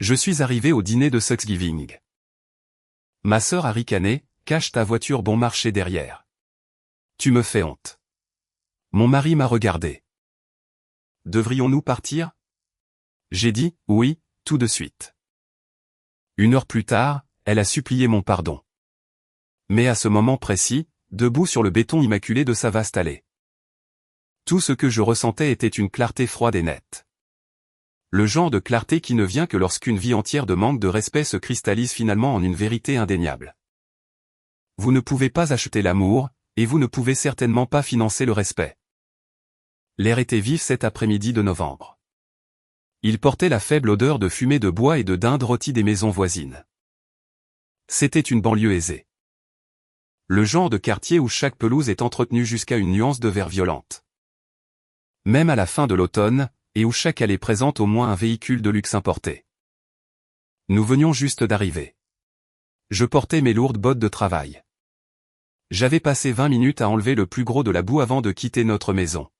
Je suis arrivé au dîner de Thanksgiving. Ma sœur a ricané, cache ta voiture bon marché derrière. Tu me fais honte. Mon mari m'a regardé. Devrions-nous partir? J'ai dit, oui, tout de suite. 1 heure plus tard, elle a supplié mon pardon. Mais à ce moment précis, debout sur le béton immaculé de sa vaste allée. Tout ce que je ressentais était une clarté froide et nette. Le genre de clarté qui ne vient que lorsqu'une vie entière de manque de respect se cristallise finalement en une vérité indéniable. Vous ne pouvez pas acheter l'amour, et vous ne pouvez certainement pas financer le respect. L'air était vif cet après-midi de novembre. Il portait la faible odeur de fumée de bois et de dinde rôtie des maisons voisines. C'était une banlieue aisée. Le genre de quartier où chaque pelouse est entretenue jusqu'à une nuance de vert violente. Même à la fin de l'automne, et où chaque allée présente au moins un véhicule de luxe importé. Nous venions juste d'arriver. Je portais mes lourdes bottes de travail. J'avais passé 20 minutes à enlever le plus gros de la boue avant de quitter notre maison.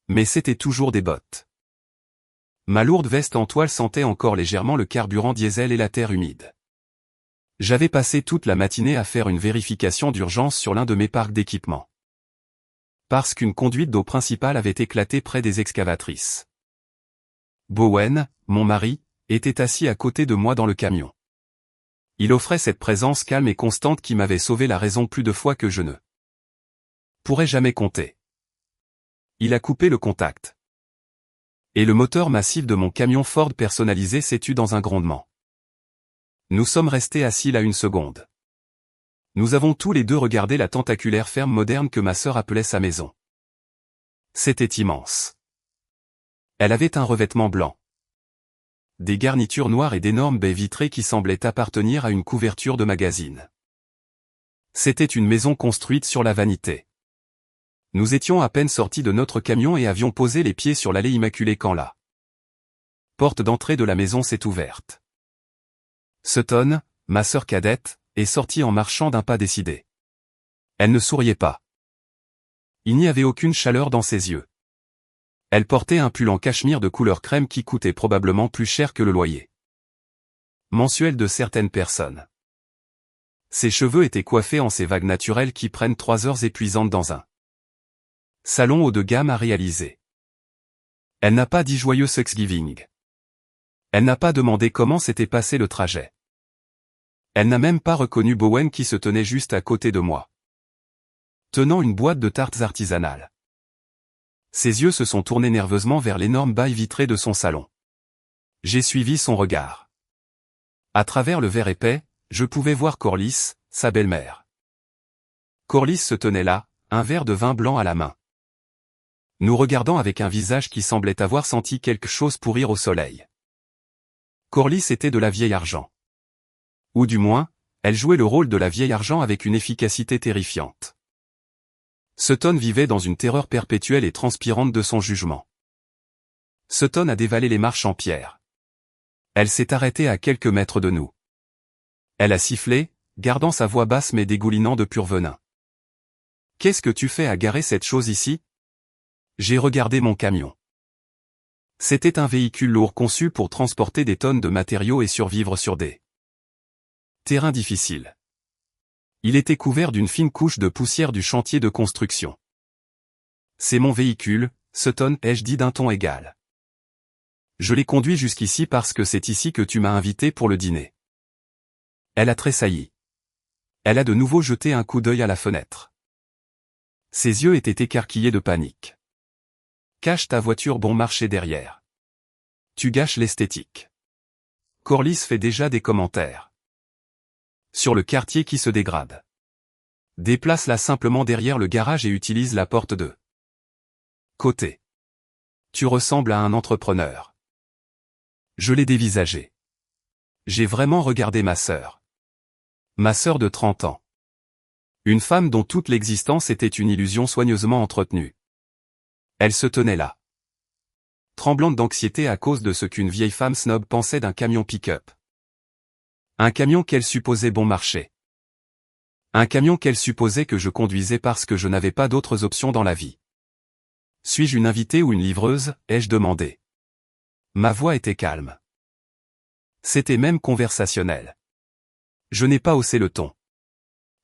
Mais c'était toujours des bottes. Ma lourde veste en toile sentait encore légèrement le carburant diesel et la terre humide. J'avais passé toute la matinée à faire une vérification d'urgence sur l'un de mes parcs d'équipement. Parce qu'une conduite d'eau principale avait éclaté près des excavatrices. Bowen, mon mari, était assis à côté de moi dans le camion. Il offrait cette présence calme et constante qui m'avait sauvé la raison plus de fois que je ne pourrais jamais compter. Il a coupé le contact. Et le moteur massif de mon camion Ford personnalisé s'est tu dans un grondement. Nous sommes restés assis là 1 seconde. Nous avons tous les deux regardé la tentaculaire ferme moderne que ma sœur appelait sa maison. C'était immense. Elle avait un revêtement blanc. Des garnitures noires et d'énormes baies vitrées qui semblaient appartenir à une couverture de magazine. C'était une maison construite sur la vanité. Nous étions à peine sortis de notre camion et avions posé les pieds sur l'allée immaculée quand la porte d'entrée de la maison s'est ouverte. Sutton, ma sœur cadette, est sortie en marchant d'un pas décidé. Elle ne souriait pas. Il n'y avait aucune chaleur dans ses yeux. Elle portait un pull en cachemire de couleur crème qui coûtait probablement plus cher que le loyer mensuel de certaines personnes. Ses cheveux étaient coiffés en ces vagues naturelles qui prennent 3 heures épuisantes dans un salon haut de gamme à réaliser. Elle n'a pas dit joyeux Thanksgiving. Elle n'a pas demandé comment s'était passé le trajet. Elle n'a même pas reconnu Bowen qui se tenait juste à côté de moi, tenant une boîte de tartes artisanales. Ses yeux se sont tournés nerveusement vers l'énorme bail vitré de son salon. J'ai suivi son regard. À travers le verre épais, je pouvais voir Corliss, sa belle-mère. Corliss se tenait là, un verre de vin blanc à la main, nous regardant avec un visage qui semblait avoir senti quelque chose pourrir au soleil. Corliss était de la vieille argent. Ou du moins, elle jouait le rôle de la vieille argent avec une efficacité terrifiante. Sutton vivait dans une terreur perpétuelle et transpirante de son jugement. Sutton a dévalé les marches en pierre. Elle s'est arrêtée à quelques mètres de nous. Elle a sifflé, gardant sa voix basse mais dégoulinant de pur venin. « Qu'est-ce que tu fais à garer cette chose ici ?» J'ai regardé mon camion. C'était un véhicule lourd conçu pour transporter des tonnes de matériaux et survivre sur des terrains difficiles. Il était couvert d'une fine couche de poussière du chantier de construction. « C'est mon véhicule, Sutton, ai-je dit d'un ton égal. Je l'ai conduit jusqu'ici parce que c'est ici que tu m'as invité pour le dîner. » Elle a tressailli. Elle a de nouveau jeté un coup d'œil à la fenêtre. Ses yeux étaient écarquillés de panique. « Cache ta voiture bon marché derrière. Tu gâches l'esthétique. » Corliss fait déjà des commentaires sur le quartier qui se dégrade. Déplace-la simplement derrière le garage et utilise la porte de côté. Tu ressembles à un entrepreneur. Je l'ai dévisagé. J'ai vraiment regardé ma sœur. Ma sœur de 30 ans. Une femme dont toute l'existence était une illusion soigneusement entretenue. Elle se tenait là, tremblante d'anxiété à cause de ce qu'une vieille femme snob pensait d'un camion pick-up. Un camion qu'elle supposait bon marché. Un camion qu'elle supposait que je conduisais parce que je n'avais pas d'autres options dans la vie. Suis-je une invitée ou une livreuse, ai-je demandé. Ma voix était calme. C'était même conversationnel. Je n'ai pas haussé le ton.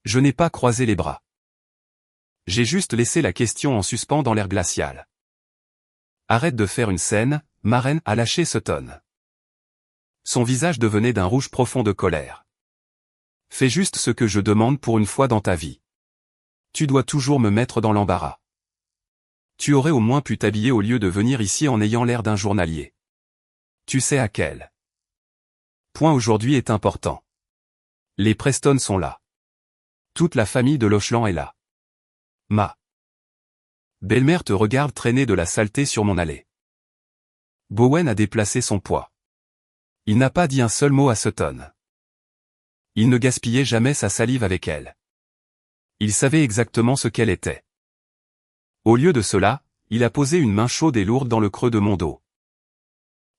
Je n'ai pas croisé les bras. J'ai juste laissé la question en suspens dans l'air glacial. Arrête de faire une scène, Maren a lâché Sutton. Son visage devenait d'un rouge profond de colère. Fais juste ce que je demande pour une fois dans ta vie. Tu dois toujours me mettre dans l'embarras. Tu aurais au moins pu t'habiller au lieu de venir ici en ayant l'air d'un journalier. Tu sais à quel point aujourd'hui est important. Les Preston sont là. Toute la famille de Lochlan est là. Ma belle-mère te regarde traîner de la saleté sur mon allée. Bowen a déplacé son poids. Il n'a pas dit un seul mot à Sutton. Il ne gaspillait jamais sa salive avec elle. Il savait exactement ce qu'elle était. Au lieu de cela, il a posé une main chaude et lourde dans le creux de mon dos.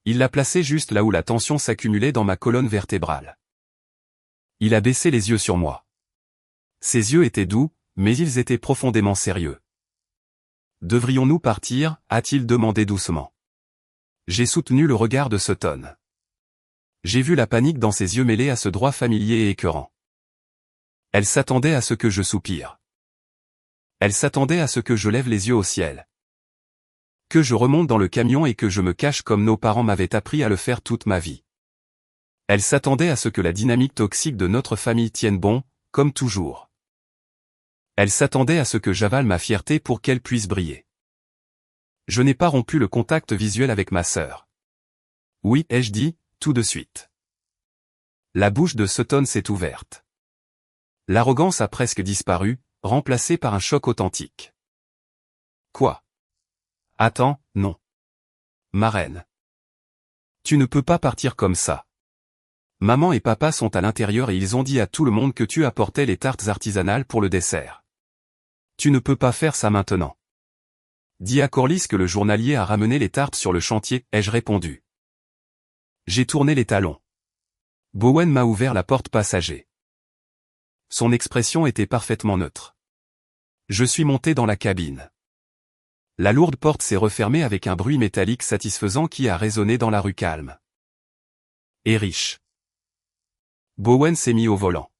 Il l'a placée juste là où la tension s'accumulait dans ma colonne vertébrale. Il a baissé les yeux sur moi. Ses yeux étaient doux, mais ils étaient profondément sérieux. Devrions-nous partir, a-t-il demandé doucement. J'ai soutenu le regard de Sutton. J'ai vu la panique dans ses yeux mêlés à ce droit familier et écœurant. Elle s'attendait à ce que je soupire. Elle s'attendait à ce que je lève les yeux au ciel. Que je remonte dans le camion et que je me cache comme nos parents m'avaient appris à le faire toute ma vie. Elle s'attendait à ce que la dynamique toxique de notre famille tienne bon, comme toujours. Elle s'attendait à ce que j'avale ma fierté pour qu'elle puisse briller. Je n'ai pas rompu le contact visuel avec ma sœur. Oui, ai-je dit, tout de suite. La bouche de Sutton s'est ouverte. L'arrogance a presque disparu, remplacée par un choc authentique. Quoi? Attends, non. Ma reine. Tu ne peux pas partir comme ça. Maman et papa sont à l'intérieur et ils ont dit à tout le monde que tu apportais les tartes artisanales pour le dessert. Tu ne peux pas faire ça maintenant. Dis à Corliss que le journalier a ramené les tartes sur le chantier, ai-je répondu. J'ai tourné les talons. Bowen m'a ouvert la porte passager. Son expression était parfaitement neutre. Je suis monté dans la cabine. La lourde porte s'est refermée avec un bruit métallique satisfaisant qui a résonné dans la rue calme. Et riche. Bowen s'est mis au volant.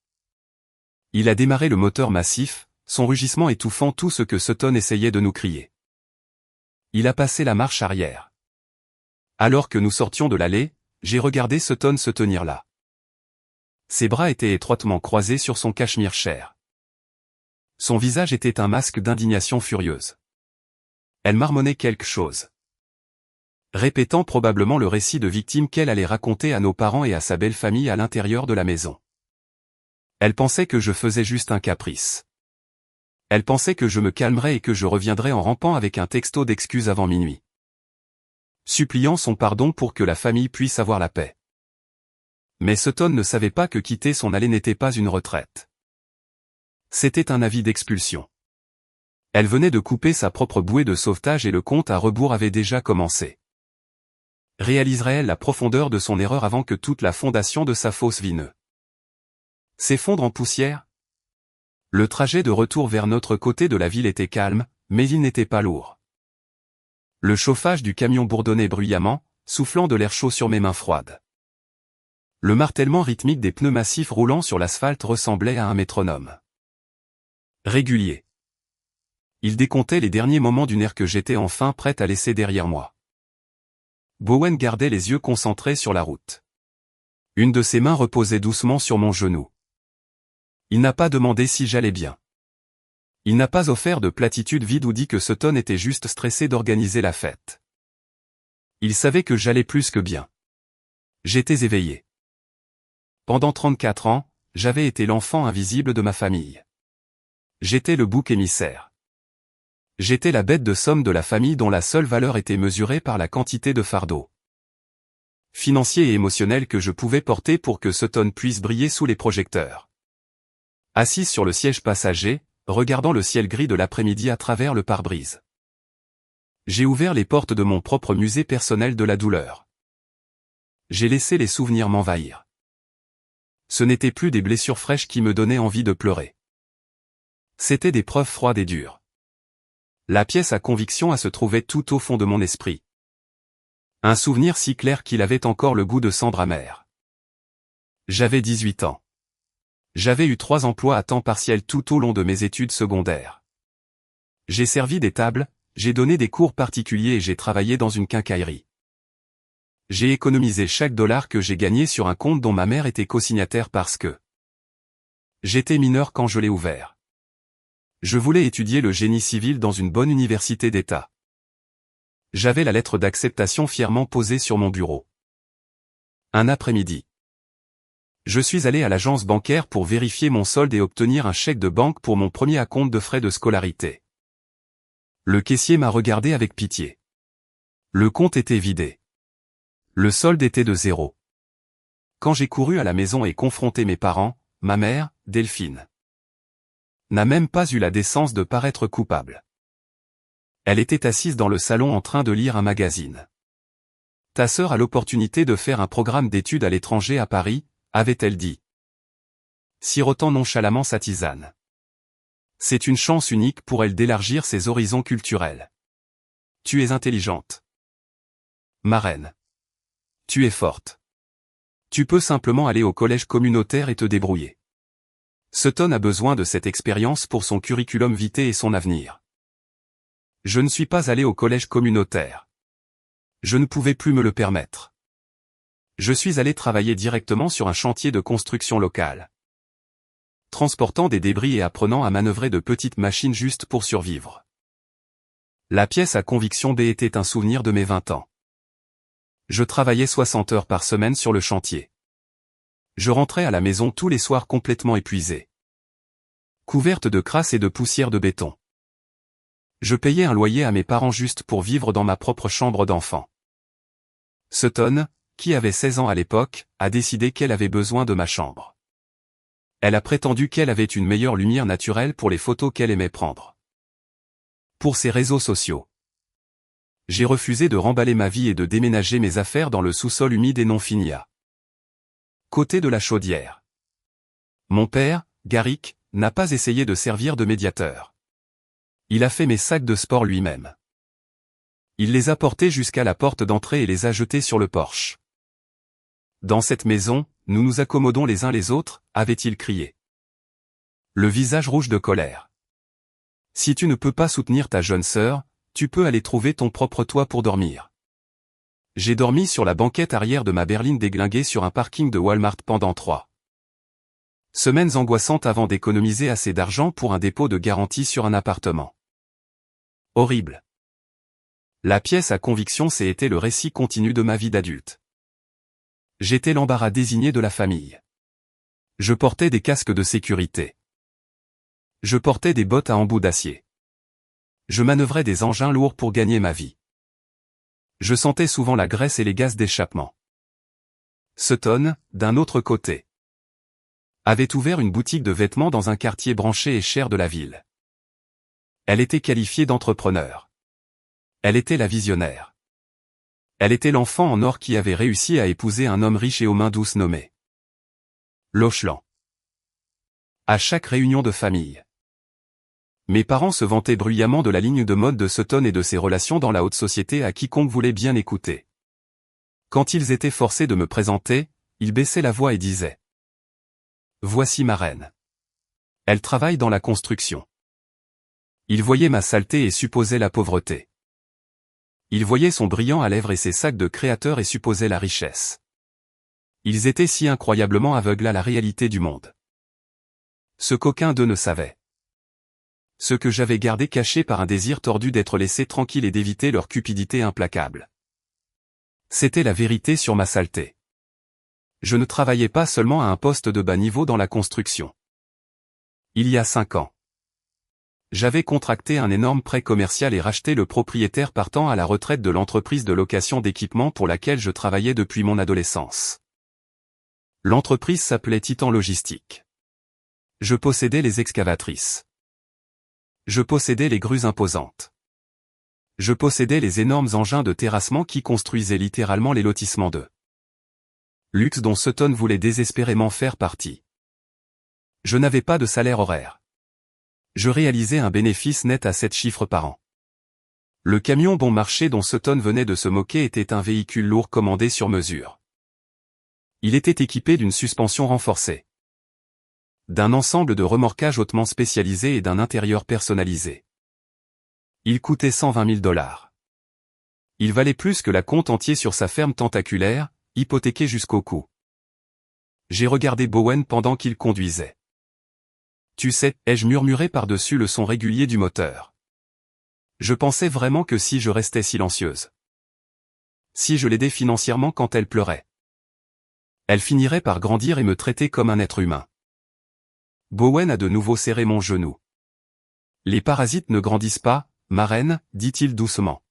Il a démarré le moteur massif, son rugissement étouffant tout ce que Sutton essayait de nous crier. Il a passé la marche arrière. Alors que nous sortions de l'allée, j'ai regardé Sutton se tenir là. Ses bras étaient étroitement croisés sur son cachemire cher. Son visage était un masque d'indignation furieuse. Elle marmonnait quelque chose. Répétant probablement le récit de victime qu'elle allait raconter à nos parents et à sa belle famille à l'intérieur de la maison. Elle pensait que je faisais juste un caprice. Elle pensait que je me calmerais et que je reviendrais en rampant avec un texto d'excuses avant minuit. Suppliant son pardon pour que la famille puisse avoir la paix. Mais Sutton ne savait pas que quitter son allée n'était pas une retraite. C'était un avis d'expulsion. Elle venait de couper sa propre bouée de sauvetage et le compte à rebours avait déjà commencé. Réaliserait-elle la profondeur de son erreur avant que toute la fondation de sa fosse vie s'effondre en poussière? Le trajet de retour vers notre côté de la ville était calme, mais il n'était pas lourd. Le chauffage du camion bourdonnait bruyamment, soufflant de l'air chaud sur mes mains froides. Le martèlement rythmique des pneus massifs roulant sur l'asphalte ressemblait à un métronome. Régulier. Il décomptait les derniers moments d'une ère que j'étais enfin prête à laisser derrière moi. Bowen gardait les yeux concentrés sur la route. Une de ses mains reposait doucement sur mon genou. Il n'a pas demandé si j'allais bien. Il n'a pas offert de platitude vide ou dit que Sutton était juste stressé d'organiser la fête. Il savait que j'allais plus que bien. J'étais éveillé. Pendant 34 ans, j'avais été l'enfant invisible de ma famille. J'étais le bouc émissaire. J'étais la bête de somme de la famille dont la seule valeur était mesurée par la quantité de fardeau financier et émotionnel que je pouvais porter pour que Sutton puisse briller sous les projecteurs. Assise sur le siège passager, regardant le ciel gris de l'après-midi à travers le pare-brise. J'ai ouvert les portes de mon propre musée personnel de la douleur. J'ai laissé les souvenirs m'envahir. Ce n'étaient plus des blessures fraîches qui me donnaient envie de pleurer. C'étaient des preuves froides et dures. La pièce à conviction se trouvait tout au fond de mon esprit. Un souvenir si clair qu'il avait encore le goût de cendre amère. J'avais 18 ans. J'avais eu 3 emplois à temps partiel tout au long de mes études secondaires. J'ai servi des tables, j'ai donné des cours particuliers et j'ai travaillé dans une quincaillerie. J'ai économisé chaque dollar que j'ai gagné sur un compte dont ma mère était cosignataire parce que j'étais mineur quand je l'ai ouvert. Je voulais étudier le génie civil dans une bonne université d'État. J'avais la lettre d'acceptation fièrement posée sur mon bureau. Un après-midi. Je suis allé à l'agence bancaire pour vérifier mon solde et obtenir un chèque de banque pour mon premier acompte de frais de scolarité. Le caissier m'a regardé avec pitié. Le compte était vidé. Le solde était de 0. Quand j'ai couru à la maison et confronté mes parents, ma mère, Delphine, n'a même pas eu la décence de paraître coupable. Elle était assise dans le salon en train de lire un magazine. Ta sœur a l'opportunité de faire un programme d'études à l'étranger à Paris, avait-elle dit, sirotant nonchalamment sa tisane. C'est une chance unique pour elle d'élargir ses horizons culturels. Tu es intelligente. Marraine. Tu es forte. Tu peux simplement aller au collège communautaire et te débrouiller. Sutton a besoin de cette expérience pour son curriculum vitae et son avenir. Je ne suis pas allé au collège communautaire. Je ne pouvais plus me le permettre. Je suis allé travailler directement sur un chantier de construction locale, transportant des débris et apprenant à manœuvrer de petites machines juste pour survivre. La pièce à conviction B était un souvenir de mes 20 ans. Je travaillais 60 heures par semaine sur le chantier. Je rentrais à la maison tous les soirs complètement épuisé, couverte de crasse et de poussière de béton. Je payais un loyer à mes parents juste pour vivre dans ma propre chambre d'enfant. Sutton, qui avait 16 ans à l'époque, a décidé qu'elle avait besoin de ma chambre. Elle a prétendu qu'elle avait une meilleure lumière naturelle pour les photos qu'elle aimait prendre. Pour ses réseaux sociaux. J'ai refusé de remballer ma vie et de déménager mes affaires dans le sous-sol humide et non fini à côté de la chaudière. Mon père, Garrick, n'a pas essayé de servir de médiateur. Il a fait mes sacs de sport lui-même. Il les a portés jusqu'à la porte d'entrée et les a jetés sur le porche. Dans cette maison, nous nous accommodons les uns les autres, avait-il crié. Le visage rouge de colère. Si tu ne peux pas soutenir ta jeune sœur, tu peux aller trouver ton propre toit pour dormir. J'ai dormi sur la banquette arrière de ma berline déglinguée sur un parking de Walmart pendant 3 semaines angoissantes avant d'économiser assez d'argent pour un dépôt de garantie sur un appartement. Horrible. La pièce à conviction C était le récit continu de ma vie d'adulte. J'étais l'embarras désigné de la famille. Je portais des casques de sécurité. Je portais des bottes à embout d'acier. Je manœuvrais des engins lourds pour gagner ma vie. Je sentais souvent la graisse et les gaz d'échappement. Sutton, d'un autre côté, avait ouvert une boutique de vêtements dans un quartier branché et cher de la ville. Elle était qualifiée d'entrepreneur. Elle était la visionnaire. Elle était l'enfant en or qui avait réussi à épouser un homme riche et aux mains douces nommé Lochlan. À chaque réunion de famille, mes parents se vantaient bruyamment de la ligne de mode de Sutton et de ses relations dans la haute société à quiconque voulait bien écouter. Quand ils étaient forcés de me présenter, ils baissaient la voix et disaient « Voici ma reine. Elle travaille dans la construction. » Ils voyaient ma saleté et supposaient la pauvreté. Ils voyaient son brillant à lèvres et ses sacs de créateurs et supposaient la richesse. Ils étaient si incroyablement aveugles à la réalité du monde. Ce qu'aucun d'eux ne savait. Ce que j'avais gardé caché par un désir tordu d'être laissé tranquille et d'éviter leur cupidité implacable. C'était la vérité sur ma saleté. Je ne travaillais pas seulement à un poste de bas niveau dans la construction. Il y a 5 ans. J'avais contracté un énorme prêt commercial et racheté le propriétaire partant à la retraite de l'entreprise de location d'équipement pour laquelle je travaillais depuis mon adolescence. L'entreprise s'appelait Titan Logistique. Je possédais les excavatrices. Je possédais les grues imposantes. Je possédais les énormes engins de terrassement qui construisaient littéralement les lotissements de luxe dont Sutton voulait désespérément faire partie. Je n'avais pas de salaire horaire. Je réalisais un bénéfice net à 7 chiffres par an. Le camion bon marché dont Sutton venait de se moquer était un véhicule lourd commandé sur mesure. Il était équipé d'une suspension renforcée, d'un ensemble de remorquage hautement spécialisé et d'un intérieur personnalisé. Il coûtait 120 000 $. Il valait plus que la compte entier sur sa ferme tentaculaire, hypothéquée jusqu'au cou. J'ai regardé Bowen pendant qu'il conduisait. Tu sais, ai-je murmuré par-dessus le son régulier du moteur. Je pensais vraiment que si je restais silencieuse, si je l'aidais financièrement quand elle pleurait, elle finirait par grandir et me traiter comme un être humain. Bowen a de nouveau serré mon genou. Les parasites ne grandissent pas, ma reine, dit-il doucement,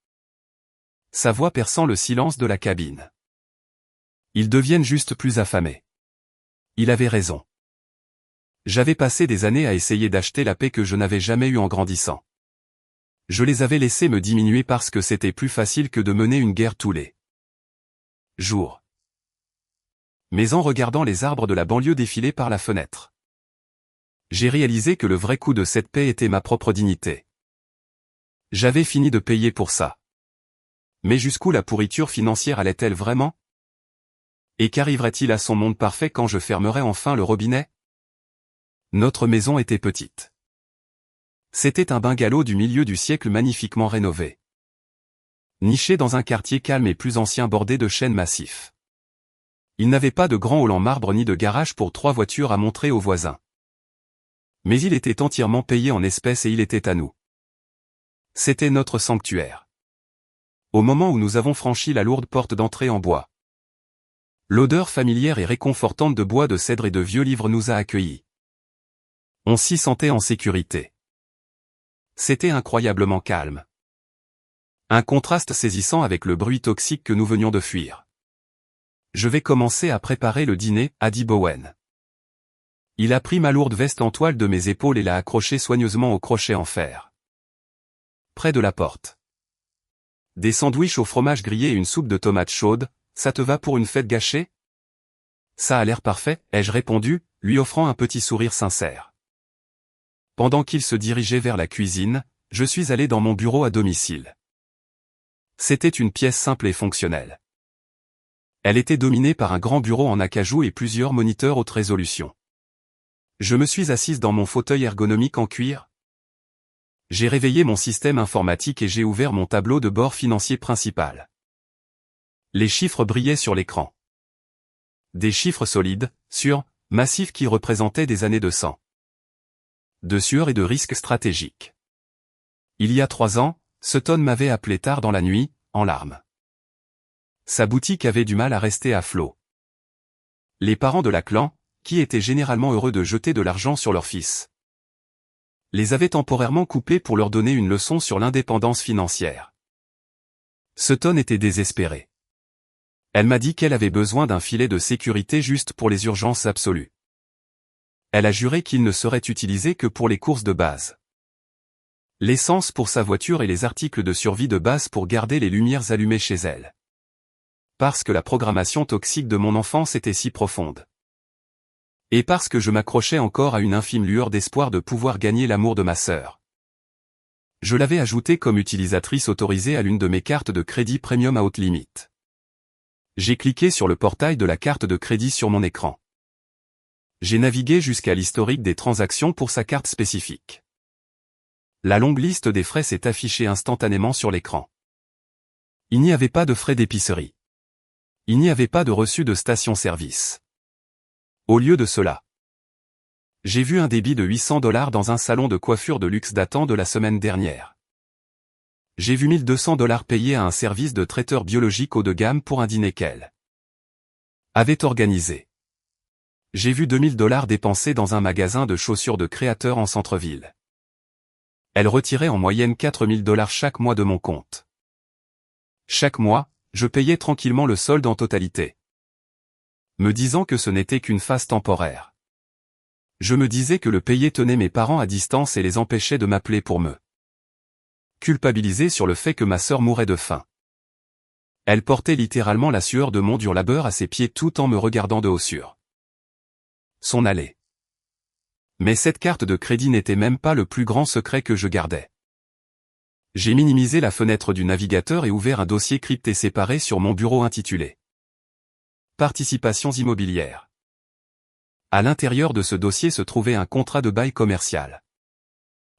sa voix perçant le silence de la cabine. Ils deviennent juste plus affamés. Il avait raison. J'avais passé des années à essayer d'acheter la paix que je n'avais jamais eue en grandissant. Je les avais laissés me diminuer parce que c'était plus facile que de mener une guerre tous les jours. Mais en regardant les arbres de la banlieue défiler par la fenêtre, j'ai réalisé que le vrai coût de cette paix était ma propre dignité. J'avais fini de payer pour ça. Mais jusqu'où la pourriture financière allait-elle vraiment? Et qu'arriverait-il à son monde parfait quand je fermerais enfin le robinet? Notre maison était petite. C'était un bungalow du milieu du siècle magnifiquement rénové, niché dans un quartier calme et plus ancien bordé de chênes massifs. Il n'avait pas de grand hall en marbre ni de garage pour 3 voitures à montrer aux voisins. Mais il était entièrement payé en espèces et il était à nous. C'était notre sanctuaire. Au moment où nous avons franchi la lourde porte d'entrée en bois, l'odeur familière et réconfortante de bois de cèdre et de vieux livres nous a accueillis. On s'y sentait en sécurité. C'était incroyablement calme. Un contraste saisissant avec le bruit toxique que nous venions de fuir. Je vais commencer à préparer le dîner, a dit Bowen. Il a pris ma lourde veste en toile de mes épaules et l'a accrochée soigneusement au crochet en fer, près de la porte. Des sandwichs au fromage grillé et une soupe de tomates chaudes, ça te va pour une fête gâchée? Ça a l'air parfait, ai-je répondu, lui offrant un petit sourire sincère. Pendant qu'il se dirigeait vers la cuisine, je suis allé dans mon bureau à domicile. C'était une pièce simple et fonctionnelle. Elle était dominée par un grand bureau en acajou et plusieurs moniteurs haute résolution. Je me suis assise dans mon fauteuil ergonomique en cuir. J'ai réveillé mon système informatique et j'ai ouvert mon tableau de bord financier principal. Les chiffres brillaient sur l'écran. Des chiffres solides, sûrs, massifs qui représentaient des années de sang, de sueur et de risques stratégiques. Il y a 3 ans, Sutton m'avait appelé tard dans la nuit, en larmes. Sa boutique avait du mal à rester à flot. Les parents de la clan, qui étaient généralement heureux de jeter de l'argent sur leur fils, les avaient temporairement coupés pour leur donner une leçon sur l'indépendance financière. Sutton était désespérée. Elle m'a dit qu'elle avait besoin d'un filet de sécurité juste pour les urgences absolues. Elle a juré qu'il ne serait utilisé que pour les courses de base, l'essence pour sa voiture et les articles de survie de base pour garder les lumières allumées chez elle. Parce que la programmation toxique de mon enfance était si profonde. Et parce que je m'accrochais encore à une infime lueur d'espoir de pouvoir gagner l'amour de ma sœur. Je l'avais ajoutée comme utilisatrice autorisée à l'une de mes cartes de crédit premium à haute limite. J'ai cliqué sur le portail de la carte de crédit sur mon écran. J'ai navigué jusqu'à l'historique des transactions pour sa carte spécifique. La longue liste des frais s'est affichée instantanément sur l'écran. Il n'y avait pas de frais d'épicerie. Il n'y avait pas de reçu de station-service. Au lieu de cela, j'ai vu un débit de 800 $ dans un salon de coiffure de luxe datant de la semaine dernière. J'ai vu 1200 $ payés à un service de traiteur biologique haut de gamme pour un dîner qu'elle avait organisé. J'ai vu 2000 $ dépensés dans un magasin de chaussures de créateurs en centre-ville. Elle retirait en moyenne 4000 $ chaque mois de mon compte. Chaque mois, je payais tranquillement le solde en totalité, me disant que ce n'était qu'une phase temporaire. Je me disais que le payer tenait mes parents à distance et les empêchait de m'appeler pour me culpabiliser sur le fait que ma sœur mourait de faim. Elle portait littéralement la sueur de mon dur labeur à ses pieds tout en me regardant de haut sur son allée. Mais cette carte de crédit n'était même pas le plus grand secret que je gardais. J'ai minimisé la fenêtre du navigateur et ouvert un dossier crypté séparé sur mon bureau intitulé participations immobilières. À l'intérieur de ce dossier se trouvait un contrat de bail commercial.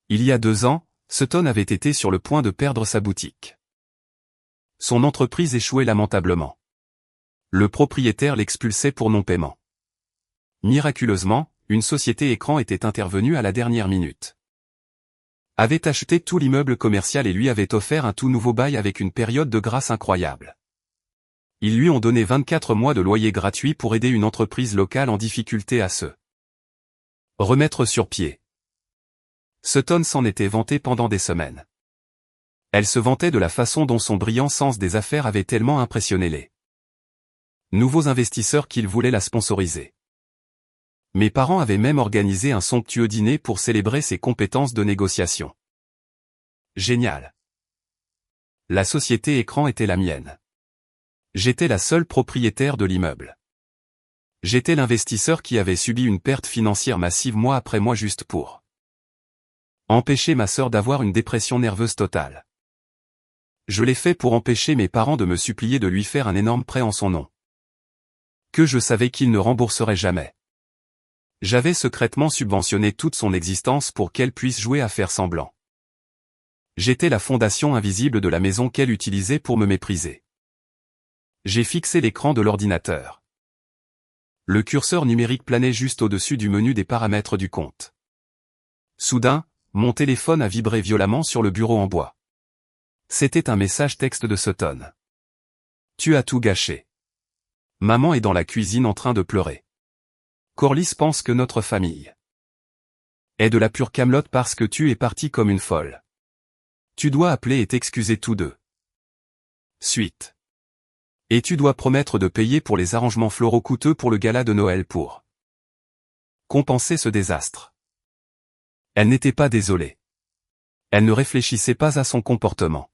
Il y a 2 ans, Sutton avait été sur le point de perdre sa boutique. Son entreprise échouait lamentablement. Le propriétaire l'expulsait pour non-paiement. Miraculeusement, une société écran était intervenue à la dernière minute. Avait acheté tout l'immeuble commercial et lui avait offert un tout nouveau bail avec une période de grâce incroyable. Ils lui ont donné 24 mois de loyer gratuit pour aider une entreprise locale en difficulté à se remettre sur pied. Sutton s'en était vanté pendant des semaines. Elle se vantait de la façon dont son brillant sens des affaires avait tellement impressionné les nouveaux investisseurs qu'ils voulaient la sponsoriser. Mes parents avaient même organisé un somptueux dîner pour célébrer ses compétences de négociation. Génial. La société écran était la mienne. J'étais la seule propriétaire de l'immeuble. J'étais l'investisseur qui avait subi une perte financière massive mois après mois juste pour empêcher ma sœur d'avoir une dépression nerveuse totale. Je l'ai fait pour empêcher mes parents de me supplier de lui faire un énorme prêt en son nom, que je savais qu'ils ne rembourseraient jamais. J'avais secrètement subventionné toute son existence pour qu'elle puisse jouer à faire semblant. J'étais la fondation invisible de la maison qu'elle utilisait pour me mépriser. J'ai fixé l'écran de l'ordinateur. Le curseur numérique planait juste au-dessus du menu des paramètres du compte. Soudain, mon téléphone a vibré violemment sur le bureau en bois. C'était un message texte de Sutton. Tu as tout gâché. Maman est dans la cuisine en train de pleurer. Corliss pense que notre famille est de la pure camelote parce que tu es partie comme une folle. Tu dois appeler et t'excuser tous deux. Suite. Et tu dois promettre de payer pour les arrangements floraux coûteux pour le gala de Noël pour compenser ce désastre. Elle n'était pas désolée. Elle ne réfléchissait pas à son comportement.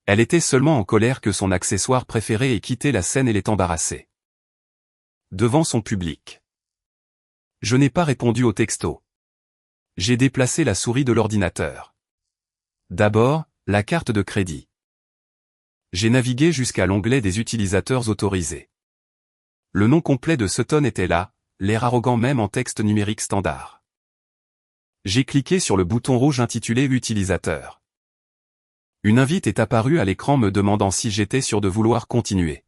Elle était seulement en colère que son accessoire préféré ait quitté la scène et l'ait embarrassée. Devant son public. Je n'ai pas répondu au texto. J'ai déplacé la souris de l'ordinateur. D'abord, la carte de crédit. J'ai navigué jusqu'à l'onglet des utilisateurs autorisés. Le nom complet de Sutton était là, l'air arrogant même en texte numérique standard. J'ai cliqué sur le bouton rouge intitulé Utilisateur. Une invite est apparue à l'écran me demandant si j'étais sûr de vouloir continuer.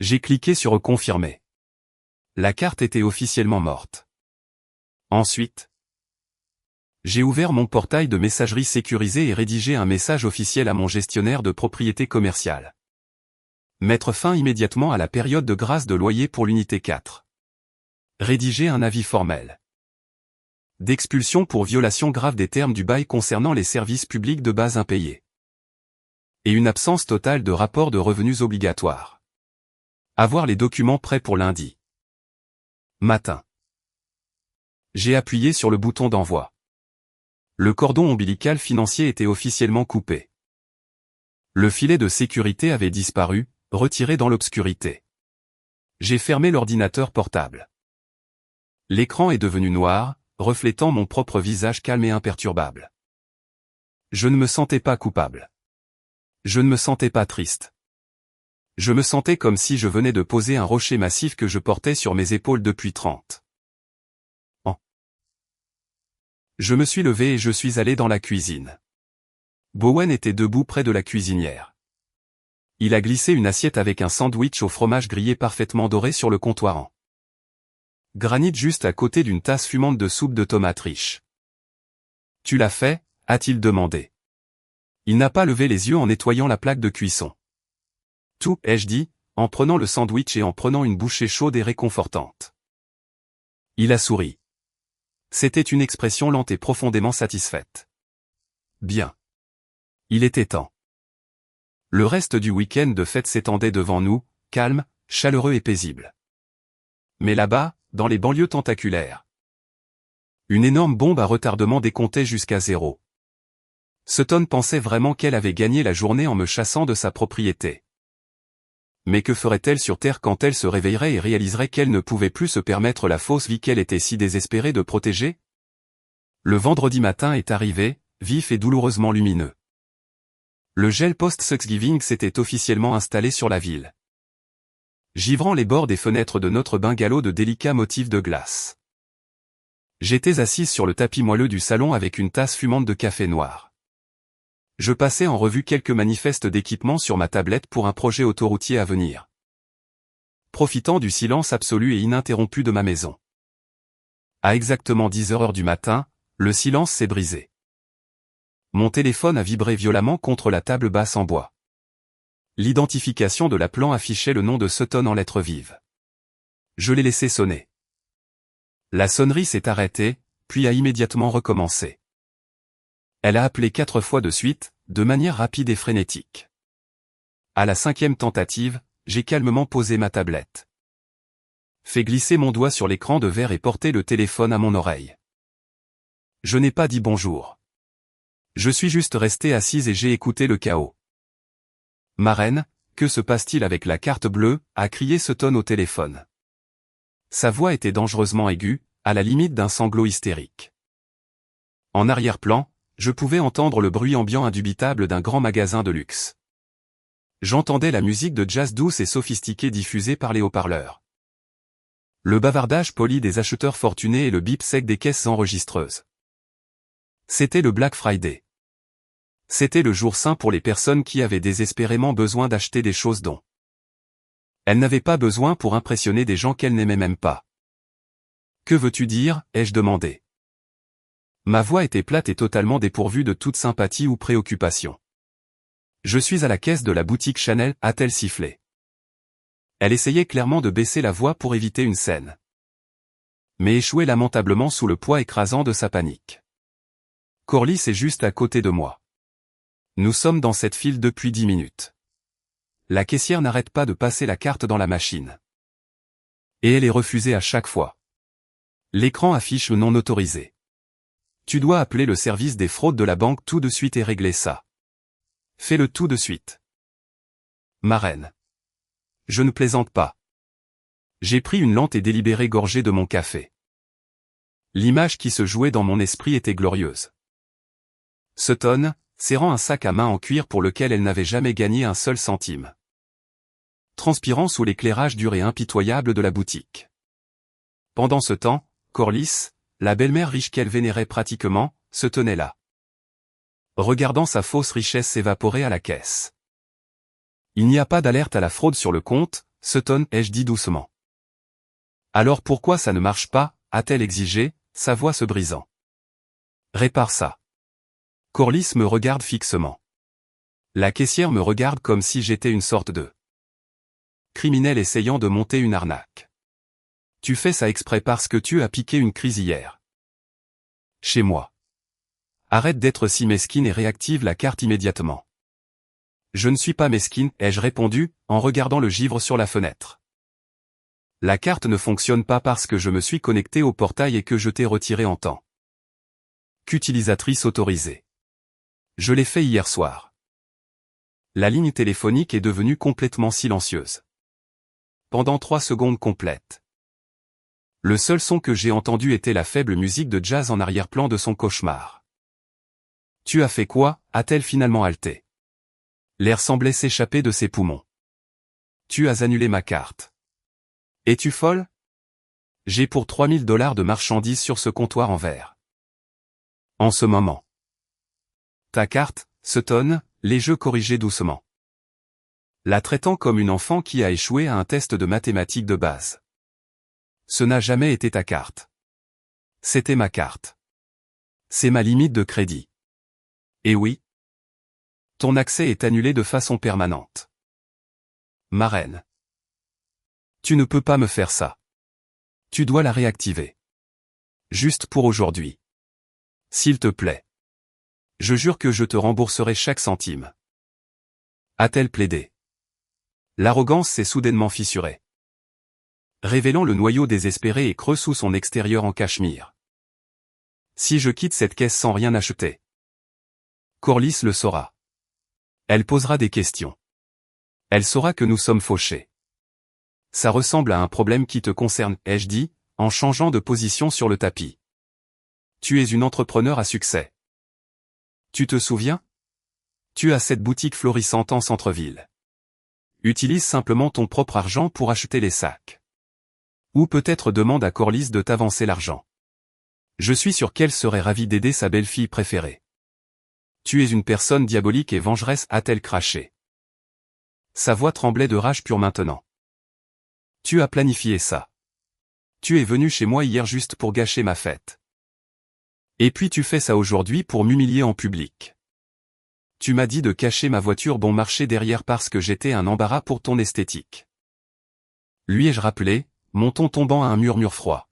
J'ai cliqué sur Confirmer. La carte était officiellement morte. Ensuite, j'ai ouvert mon portail de messagerie sécurisé et rédigé un message officiel à mon gestionnaire de propriété commerciale. Mettre fin immédiatement à la période de grâce de loyer pour l'unité 4. Rédiger un avis formel d'expulsion pour violation grave des termes du bail concernant les services publics de base impayés. Et une absence totale de rapport de revenus obligatoire. Avoir les documents prêts pour lundi matin. J'ai appuyé sur le bouton d'envoi. Le cordon ombilical financier était officiellement coupé. Le filet de sécurité avait disparu, retiré dans l'obscurité. J'ai fermé l'ordinateur portable. L'écran est devenu noir, reflétant mon propre visage calme et imperturbable. Je ne me sentais pas coupable. Je ne me sentais pas triste. Je me sentais comme si je venais de poser un rocher massif que je portais sur mes épaules depuis 30 ans. Je me suis levé et je suis allé dans la cuisine. Bowen était debout près de la cuisinière. Il a glissé une assiette avec un sandwich au fromage grillé parfaitement doré sur le comptoir en granit juste à côté d'une tasse fumante de soupe de tomates riche. « Tu l'as fait ?» a-t-il demandé. Il n'a pas levé les yeux en nettoyant la plaque de cuisson. « Tout » ai-je dit, en prenant le sandwich et en prenant une bouchée chaude et réconfortante. Il a souri. C'était une expression lente et profondément satisfaite. Bien. Il était temps. Le reste du week-end de fête s'étendait devant nous, calme, chaleureux et paisible. Mais là-bas, dans les banlieues tentaculaires, une énorme bombe à retardement décomptait jusqu'à 0. Sutton pensait vraiment qu'elle avait gagné la journée en me chassant de sa propriété. Mais que ferait-elle sur Terre quand elle se réveillerait et réaliserait qu'elle ne pouvait plus se permettre la fausse vie qu'elle était si désespérée de protéger? Le vendredi matin est arrivé, vif et douloureusement lumineux. Le gel post-Thanksgiving s'était officiellement installé sur la ville. givrant les bords des fenêtres de notre bungalow de délicats motifs de glace. J'étais assise sur le tapis moelleux du salon avec une tasse fumante de café noir. Je passais en revue quelques manifestes d'équipement sur ma tablette pour un projet autoroutier à venir. Profitant du silence absolu et ininterrompu de ma maison. À exactement 10 heures du matin, le silence s'est brisé. Mon téléphone a vibré violemment contre la table basse en bois. L'identification de l'appelant affichait le nom de Sutton en lettres vives. Je l'ai laissé sonner. La sonnerie s'est arrêtée, puis a immédiatement recommencé. Elle a appelé 4 fois de suite, de manière rapide et frénétique. À la 5e tentative, j'ai calmement posé ma tablette. Fait glisser mon doigt sur l'écran de verre et porté le téléphone à mon oreille. Je n'ai pas dit bonjour. Je suis juste resté assise et j'ai écouté le chaos. Ma reine, que se passe-t-il avec la carte bleue, a crié Sutton au téléphone. Sa voix était dangereusement aiguë, à la limite d'un sanglot hystérique. En arrière-plan, je pouvais entendre le bruit ambiant indubitable d'un grand magasin de luxe. J'entendais la musique de jazz douce et sophistiquée diffusée par les haut-parleurs. Le bavardage poli des acheteurs fortunés et le bip sec des caisses enregistreuses. C'était le Black Friday. C'était le jour saint pour les personnes qui avaient désespérément besoin d'acheter des choses dont elles n'avaient pas besoin pour impressionner des gens qu'elles n'aimaient même pas. Que veux-tu dire, ai-je demandé. Ma voix était plate et totalement dépourvue de toute sympathie ou préoccupation. Je suis à la caisse de la boutique Chanel, a-t-elle sifflé. Elle essayait clairement de baisser la voix pour éviter une scène. Mais échouait lamentablement sous le poids écrasant de sa panique. Corliss est juste à côté de moi. Nous sommes dans cette file depuis 10 minutes. La caissière n'arrête pas de passer la carte dans la machine. Et elle est refusée à chaque fois. L'écran affiche le non autorisé. Tu dois appeler le service des fraudes de la banque tout de suite et régler ça. Fais-le tout de suite. Ma reine. Je ne plaisante pas. J'ai pris une lente et délibérée gorgée de mon café. L'image qui se jouait dans mon esprit était glorieuse. Sutton, serrant un sac à main en cuir pour lequel elle n'avait jamais gagné un seul centime. Transpirant sous l'éclairage dur et impitoyable de la boutique. Pendant ce temps, Corliss, la belle-mère riche qu'elle vénérait pratiquement, se tenait là. Regardant sa fausse richesse s'évaporer à la caisse. Il n'y a pas d'alerte à la fraude sur le compte, Sutton, ai-je dit doucement. Alors pourquoi ça ne marche pas, a-t-elle exigé, sa voix se brisant. Répare ça. Corliss me regarde fixement. La caissière me regarde comme si j'étais une sorte de criminel essayant de monter une arnaque. Tu fais ça exprès parce que tu as piqué une crise hier. Chez moi. Arrête d'être si mesquine et réactive la carte immédiatement. Je ne suis pas mesquine, ai-je répondu, en regardant le givre sur la fenêtre. La carte ne fonctionne pas parce que je me suis connecté au portail et que je t'ai retiré en temps qu'utilisatrice autorisée. Je l'ai fait hier soir. La ligne téléphonique est devenue complètement silencieuse. Pendant 3 secondes complètes. Le seul son que j'ai entendu était la faible musique de jazz en arrière-plan de son cauchemar. Tu as fait quoi, a-t-elle finalement halté. L'air semblait s'échapper de ses poumons. Tu as annulé ma carte. Es-tu folle? J'ai pour $3000 de marchandises sur ce comptoir en verre. En ce moment. Ta carte, Sutton, les jeux corrigés doucement. La traitant comme une enfant qui a échoué à un test de mathématiques de base. Ce n'a jamais été ta carte. C'était ma carte. C'est ma limite de crédit. Et oui. Ton accès est annulé de façon permanente. Ma reine. Tu ne peux pas me faire ça. Tu dois la réactiver. Juste pour aujourd'hui. S'il te plaît. Je jure que je te rembourserai chaque centime. A-t-elle plaidé? L'arrogance s'est soudainement fissurée. Révélant le noyau désespéré et creux sous son extérieur en cachemire. Si je quitte cette caisse sans rien acheter. Corliss le saura. Elle posera des questions. Elle saura que nous sommes fauchés. Ça ressemble à un problème qui te concerne, ai-je dit, en changeant de position sur le tapis. Tu es une entrepreneur à succès. Tu te souviens? Tu as cette boutique florissante en centre-ville. Utilise simplement ton propre argent pour acheter les sacs. Ou peut-être demande à Corliss de t'avancer l'argent. Je suis sûr qu'elle serait ravie d'aider sa belle-fille préférée. Tu es une personne diabolique et vengeresse, a-t-elle craché. Sa voix tremblait de rage pure maintenant. Tu as planifié ça. Tu es venu chez moi hier juste pour gâcher ma fête. Et puis tu fais ça aujourd'hui pour m'humilier en public. Tu m'as dit de cacher ma voiture bon marché derrière parce que j'étais un embarras pour ton esthétique. Lui ai-je rappelé, mon ton tombant à un murmure froid.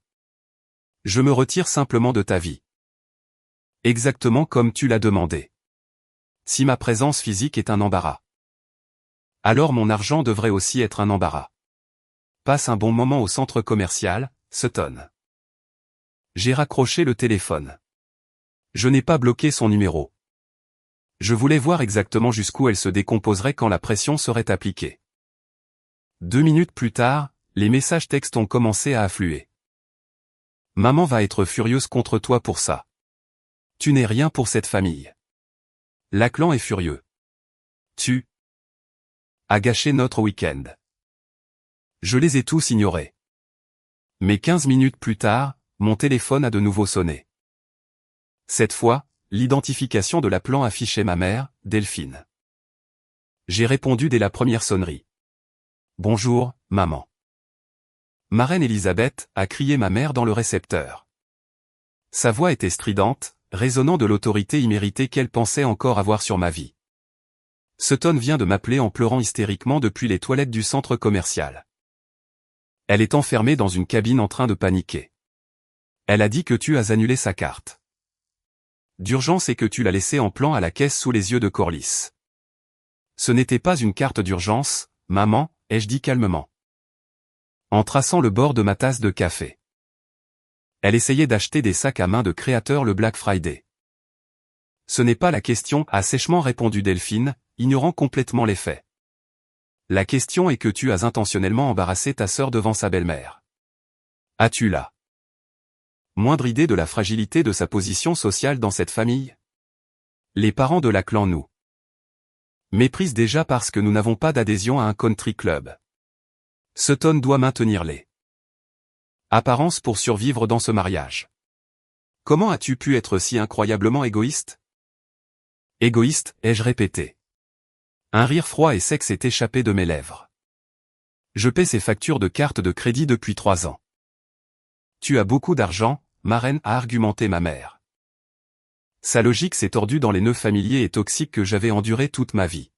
Je me retire simplement de ta vie. Exactement comme tu l'as demandé. Si ma présence physique est un embarras, alors mon argent devrait aussi être un embarras. Passe un bon moment au centre commercial, Sutton. J'ai raccroché le téléphone. Je n'ai pas bloqué son numéro. Je voulais voir exactement jusqu'où elle se décomposerait quand la pression serait appliquée. 2 minutes plus tard, les messages textes ont commencé à affluer. Maman va être furieuse contre toi pour ça. Tu n'es rien pour cette famille. Lachlan est furieux. Tu as gâché notre week-end. Je les ai tous ignorés. Mais 15 minutes plus tard, mon téléphone a de nouveau sonné. Cette fois, l'identification de l'appelant affichait ma mère, Delphine. J'ai répondu dès la première sonnerie. Bonjour, maman. Ma reine Elisabeth, a crié ma mère dans le récepteur. Sa voix était stridente, résonnant de l'autorité imméritée qu'elle pensait encore avoir sur ma vie. Sutton vient de m'appeler en pleurant hystériquement depuis les toilettes du centre commercial. Elle est enfermée dans une cabine en train de paniquer. Elle a dit que tu as annulé sa carte d'urgence et que tu l'as laissée en plan à la caisse sous les yeux de Corliss. Ce n'était pas une carte d'urgence, maman, ai-je dit calmement, en traçant le bord de ma tasse de café. Elle essayait d'acheter des sacs à main de créateur le Black Friday. Ce n'est pas la question, a sèchement répondu Delphine, ignorant complètement les faits. La question est que tu as intentionnellement embarrassé ta sœur devant sa belle-mère. As-tu la moindre idée de la fragilité de sa position sociale dans cette famille? Les parents de Lachlan nous méprisent déjà parce que nous n'avons pas d'adhésion à un country club. Sutton doit maintenir les apparences pour survivre dans ce mariage. Comment as-tu pu être si incroyablement égoïste? Égoïste, ai-je répété. Un rire froid et sec s'est échappé de mes lèvres. Je paie ses factures de carte de crédit depuis 3 ans. Tu as beaucoup d'argent, ma reine, a argumenté ma mère. Sa logique s'est tordue dans les nœuds familiers et toxiques que j'avais endurés toute ma vie.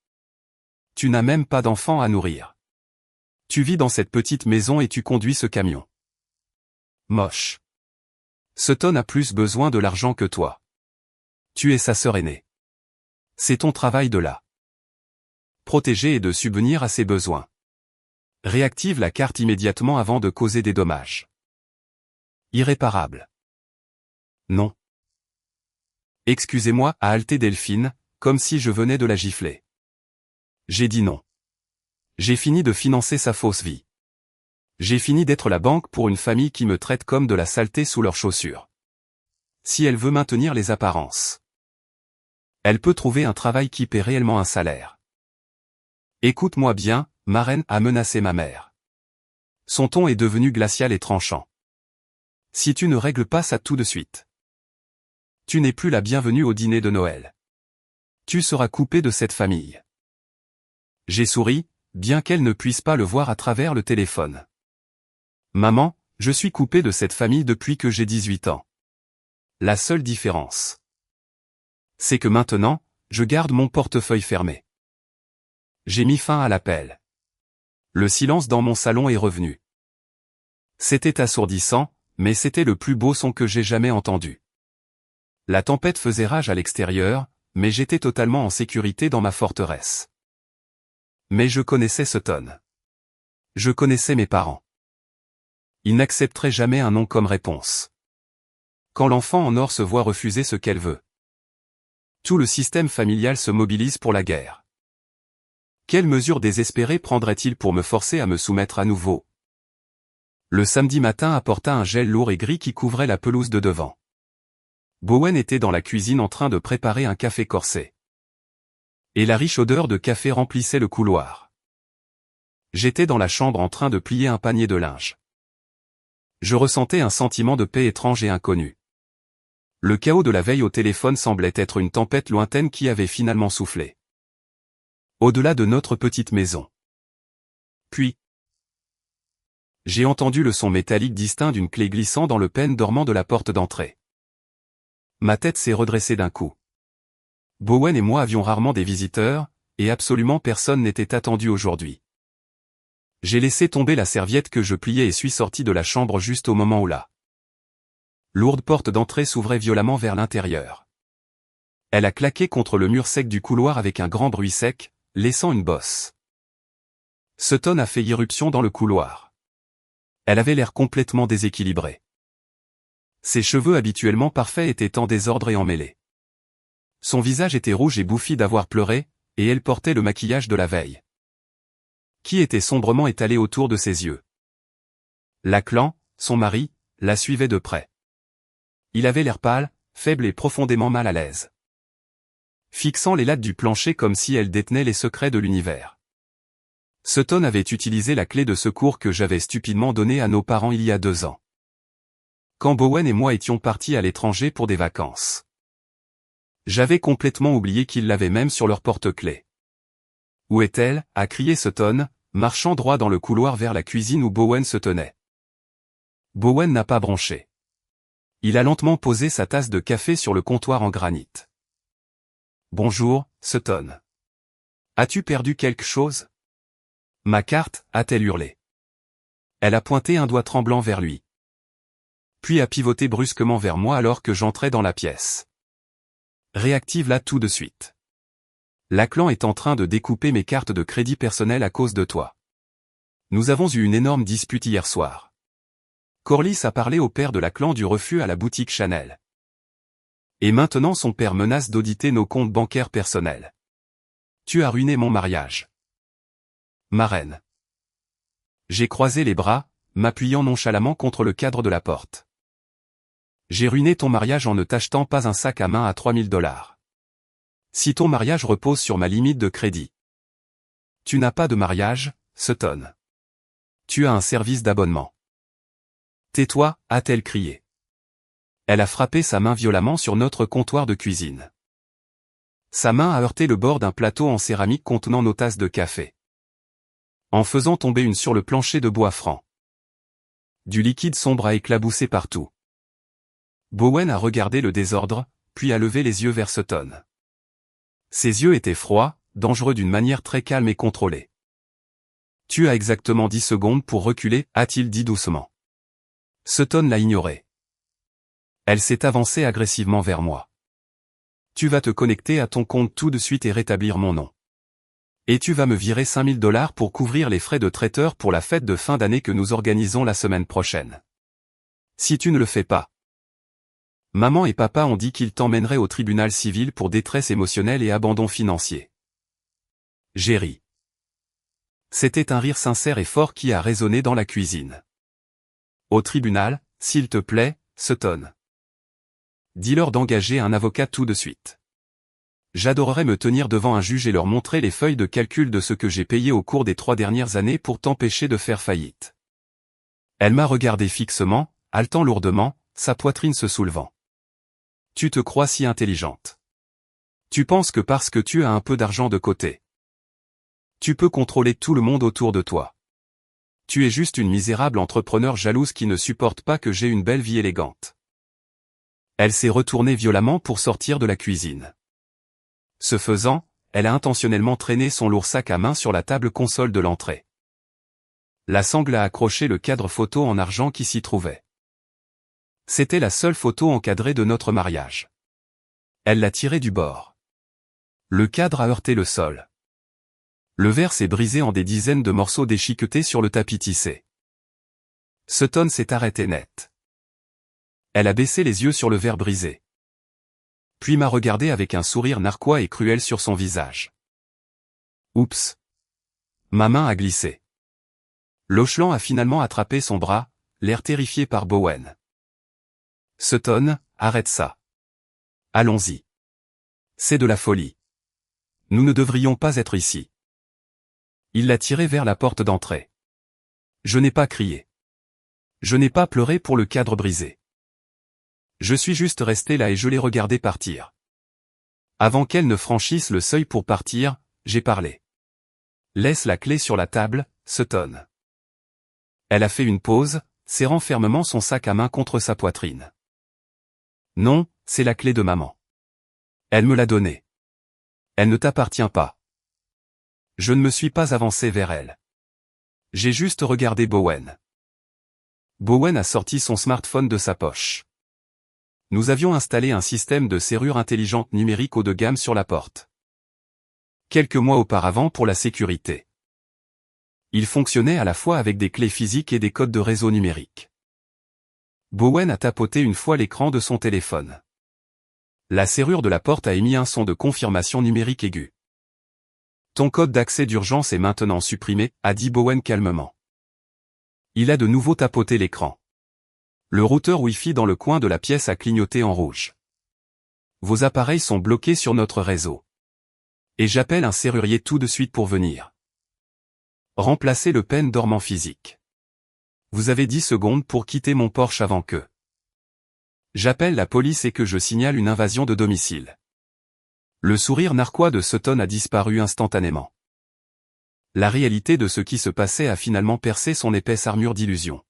Tu n'as même pas d'enfant à nourrir. Tu vis dans cette petite maison et tu conduis ce camion. Moche. Sutton a plus besoin de l'argent que toi. Tu es sa sœur aînée. C'est ton travail de la protéger et de subvenir à ses besoins. Réactive la carte immédiatement avant de causer des dommages irréparables. Non. Excusez-moi, a haleté Delphine, comme si je venais de la gifler. J'ai dit non. J'ai fini de financer sa fausse vie. J'ai fini d'être la banque pour une famille qui me traite comme de la saleté sous leurs chaussures. Si elle veut maintenir les apparences, elle peut trouver un travail qui paie réellement un salaire. Écoute-moi bien, ma reine, a menacé ma mère. Son ton est devenu glacial et tranchant. Si tu ne règles pas ça tout de suite, tu n'es plus la bienvenue au dîner de Noël. Tu seras coupé de cette famille. J'ai souri, bien qu'elle ne puisse pas le voir à travers le téléphone. Maman, je suis coupé de cette famille depuis que j'ai 18 ans. La seule différence, c'est que maintenant, je garde mon portefeuille fermé. J'ai mis fin à l'appel. Le silence dans mon salon est revenu. C'était assourdissant, mais c'était le plus beau son que j'ai jamais entendu. La tempête faisait rage à l'extérieur, mais j'étais totalement en sécurité dans ma forteresse. Mais je connaissais Sutton. Je connaissais mes parents. Ils n'accepteraient jamais un non comme réponse. Quand l'enfant en or se voit refuser ce qu'elle veut, tout le système familial se mobilise pour la guerre. Quelles mesures désespérées prendrait-il pour me forcer à me soumettre à nouveau? Le samedi matin apporta un gel lourd et gris qui couvrait la pelouse de devant. Bowen était dans la cuisine en train de préparer un café corsé. Et la riche odeur de café remplissait le couloir. J'étais dans la chambre en train de plier un panier de linge. Je ressentais un sentiment de paix étrange et inconnu. Le chaos de la veille au téléphone semblait être une tempête lointaine qui avait finalement soufflé. Au-delà de notre petite maison. Puis, j'ai entendu le son métallique distinct d'une clé glissant dans le pêne dormant de la porte d'entrée. Ma tête s'est redressée d'un coup. Bowen et moi avions rarement des visiteurs, et absolument personne n'était attendu aujourd'hui. J'ai laissé tomber la serviette que je pliais et suis sorti de la chambre juste au moment où la lourde porte d'entrée s'ouvrait violemment vers l'intérieur. Elle a claqué contre le mur sec du couloir avec un grand bruit sec, laissant une bosse. Sutton a fait irruption dans le couloir. Elle avait l'air complètement déséquilibrée. Ses cheveux habituellement parfaits étaient en désordre et emmêlés. Son visage était rouge et bouffi d'avoir pleuré, et elle portait le maquillage de la veille, qui était sombrement étalé autour de ses yeux. Lachlan, son mari, la suivait de près. Il avait l'air pâle, faible et profondément mal à l'aise, fixant les lattes du plancher comme si elle détenait les secrets de l'univers. Sutton avait utilisé la clé de secours que j'avais stupidement donnée à nos parents il y a 2 ans. Quand Bowen et moi étions partis à l'étranger pour des vacances. J'avais complètement oublié qu'ils l'avaient même sur leur porte-clés. Où est-elle? A crié Sutton, marchant droit dans le couloir vers la cuisine où Bowen se tenait. Bowen n'a pas bronché. Il a lentement posé sa tasse de café sur le comptoir en granit. Bonjour, Sutton. As-tu perdu quelque chose? Ma carte, a-t-elle hurlé. Elle a pointé un doigt tremblant vers lui. Puis a pivoté brusquement vers moi alors que j'entrais dans la pièce. Réactive-la tout de suite. Lachlan est en train de découper mes cartes de crédit personnel à cause de toi. Nous avons eu une énorme dispute hier soir. Corliss a parlé au père de Lachlan du refus à la boutique Chanel. Et maintenant son père menace d'auditer nos comptes bancaires personnels. Tu as ruiné mon mariage. Ma reine. J'ai croisé les bras, m'appuyant nonchalamment contre le cadre de la porte. J'ai ruiné ton mariage en ne t'achetant pas un sac à main à $3000. Si ton mariage repose sur ma limite de crédit. Tu n'as pas de mariage, Sutton. Tu as un service d'abonnement. Tais-toi, a-t-elle crié. Elle a frappé sa main violemment sur notre comptoir de cuisine. Sa main a heurté le bord d'un plateau en céramique contenant nos tasses de café, en faisant tomber une sur le plancher de bois franc. Du liquide sombre a éclaboussé partout. Bowen a regardé le désordre, puis a levé les yeux vers Sutton. Ses yeux étaient froids, dangereux d'une manière très calme et contrôlée. Tu as exactement 10 secondes pour reculer, a-t-il dit doucement. Sutton l'a ignoré. Elle s'est avancée agressivement vers moi. Tu vas te connecter à ton compte tout de suite et rétablir mon nom. Et tu vas me virer $5000 pour couvrir les frais de traiteur pour la fête de fin d'année que nous organisons la semaine prochaine. Si tu ne le fais pas. Maman et papa ont dit qu'ils t'emmèneraient au tribunal civil pour détresse émotionnelle et abandon financier. J'ai ri. C'était un rire sincère et fort qui a résonné dans la cuisine. Au tribunal, s'il te plaît, Sutton. Dis-leur d'engager un avocat tout de suite. J'adorerais me tenir devant un juge et leur montrer les feuilles de calcul de ce que j'ai payé au cours des 3 dernières années pour t'empêcher de faire faillite. Elle m'a regardé fixement, haletant lourdement, sa poitrine se soulevant. Tu te crois si intelligente. Tu penses que parce que tu as un peu d'argent de côté, tu peux contrôler tout le monde autour de toi. Tu es juste une misérable entrepreneur jalouse qui ne supporte pas que j'ai une belle vie élégante. Elle s'est retournée violemment pour sortir de la cuisine. Ce faisant, elle a intentionnellement traîné son lourd sac à main sur la table console de l'entrée. La sangle a accroché le cadre photo en argent qui s'y trouvait. C'était la seule photo encadrée de notre mariage. Elle l'a tiré du bord. Le cadre a heurté le sol. Le verre s'est brisé en des dizaines de morceaux déchiquetés sur le tapis tissé. Sutton s'est arrêté net. Elle a baissé les yeux sur le verre brisé. Puis m'a regardé avec un sourire narquois et cruel sur son visage. Oups. Ma main a glissé. Lachlan a finalement attrapé son bras, l'air terrifié par Bowen. Sutton, arrête ça. Allons-y. C'est de la folie. Nous ne devrions pas être ici. Il l'a tiré vers la porte d'entrée. Je n'ai pas crié. Je n'ai pas pleuré pour le cadre brisé. Je suis juste resté là et je l'ai regardé partir. Avant qu'elle ne franchisse le seuil pour partir, j'ai parlé. Laisse la clé sur la table, Sutton. Elle a fait une pause, serrant fermement son sac à main contre sa poitrine. Non, c'est la clé de maman. Elle me l'a donnée. Elle ne t'appartient pas. Je ne me suis pas avancé vers elle. J'ai juste regardé Bowen. Bowen a sorti son smartphone de sa poche. Nous avions installé un système de serrure intelligente numérique haut de gamme sur la porte. Quelques mois auparavant pour la sécurité. Il fonctionnait à la fois avec des clés physiques et des codes de réseau numérique. Bowen a tapoté une fois l'écran de son téléphone. La serrure de la porte a émis un son de confirmation numérique aigu. Ton code d'accès d'urgence est maintenant supprimé, a dit Bowen calmement. Il a de nouveau tapoté l'écran. Le routeur Wi-Fi dans le coin de la pièce a clignoté en rouge. Vos appareils sont bloqués sur notre réseau. Et j'appelle un serrurier tout de suite pour venir. Remplacez le pen dormant physique. Vous avez 10 secondes pour quitter mon Porsche avant que j'appelle la police et que je signale une invasion de domicile. Le sourire narquois de Sutton a disparu instantanément. La réalité de ce qui se passait a finalement percé son épaisse armure d'illusion.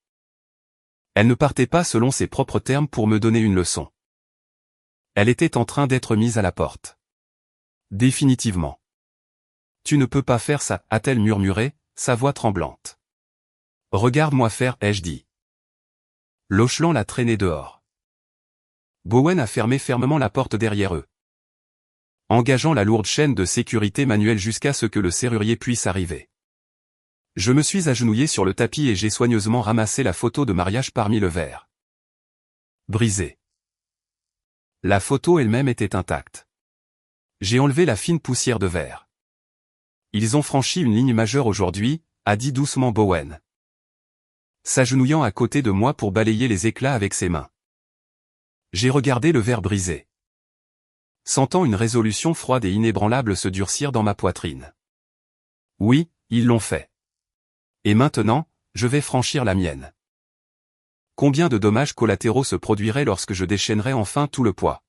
Elle ne partait pas selon ses propres termes pour me donner une leçon. Elle était en train d'être mise à la porte. Définitivement. Tu ne peux pas faire ça, a-t-elle murmuré, sa voix tremblante. Regarde-moi faire, ai-je dit. L'Auchelan l'a traîné dehors. Bowen a fermé fermement la porte derrière eux, engageant la lourde chaîne de sécurité manuelle jusqu'à ce que le serrurier puisse arriver. Je me suis agenouillé sur le tapis et j'ai soigneusement ramassé la photo de mariage parmi le verre. Brisé. La photo elle-même était intacte. J'ai enlevé la fine poussière de verre. Ils ont franchi une ligne majeure aujourd'hui, a dit doucement Bowen, s'agenouillant à côté de moi pour balayer les éclats avec ses mains. J'ai regardé le verre brisé, sentant une résolution froide et inébranlable se durcir dans ma poitrine. Oui, ils l'ont fait. Et maintenant, je vais franchir la mienne. Combien de dommages collatéraux se produiraient lorsque je déchaînerais enfin tout le poids,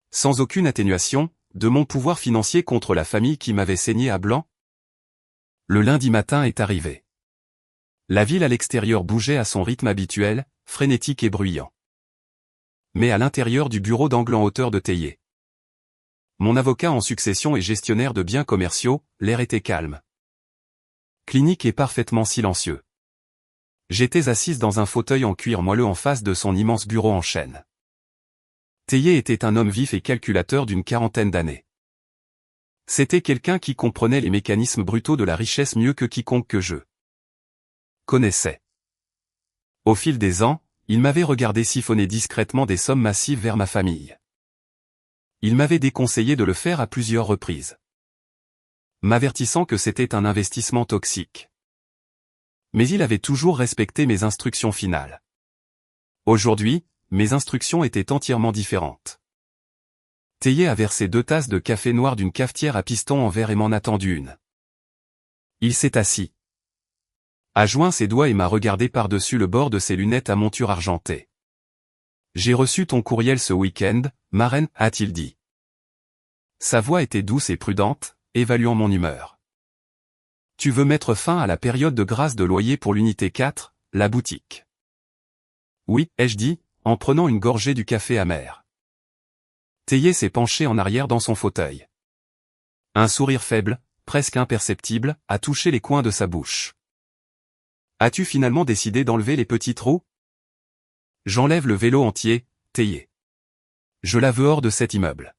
sans aucune atténuation, de mon pouvoir financier contre la famille qui m'avait saigné à blanc? Le lundi matin est arrivé. La ville à l'extérieur bougeait à son rythme habituel, frénétique et bruyant. Mais à l'intérieur du bureau d'angle en hauteur de Théier, mon avocat en succession et gestionnaire de biens commerciaux, l'air était calme, clinique et parfaitement silencieux. J'étais assise dans un fauteuil en cuir moelleux en face de son immense bureau en chêne. Théier était un homme vif et calculateur d'une quarantaine d'années. C'était quelqu'un qui comprenait les mécanismes brutaux de la richesse mieux que quiconque que je connaissais. Au fil des ans, il m'avait regardé siphonner discrètement des sommes massives vers ma famille. Il m'avait déconseillé de le faire à plusieurs reprises, m'avertissant que c'était un investissement toxique. Mais il avait toujours respecté mes instructions finales. Aujourd'hui, mes instructions étaient entièrement différentes. Théier a versé 2 tasses de café noir d'une cafetière à piston en verre et m'en a tendu une. Il s'est assis, a joint ses doigts et m'a regardé par-dessus le bord de ses lunettes à monture argentée. J'ai reçu ton courriel ce week-end, ma reine, a-t-il dit. Sa voix était douce et prudente, évaluant mon humeur. Tu veux mettre fin à la période de grâce de loyer pour l'unité 4, la boutique. Oui, ai-je dit, en prenant une gorgée du café amer. Théier s'est penché en arrière dans son fauteuil. Un sourire faible, presque imperceptible, a touché les coins de sa bouche. As-tu finalement décidé d'enlever les petits trous? J'enlève le vélo entier, Théier. Je la veux hors de cet immeuble.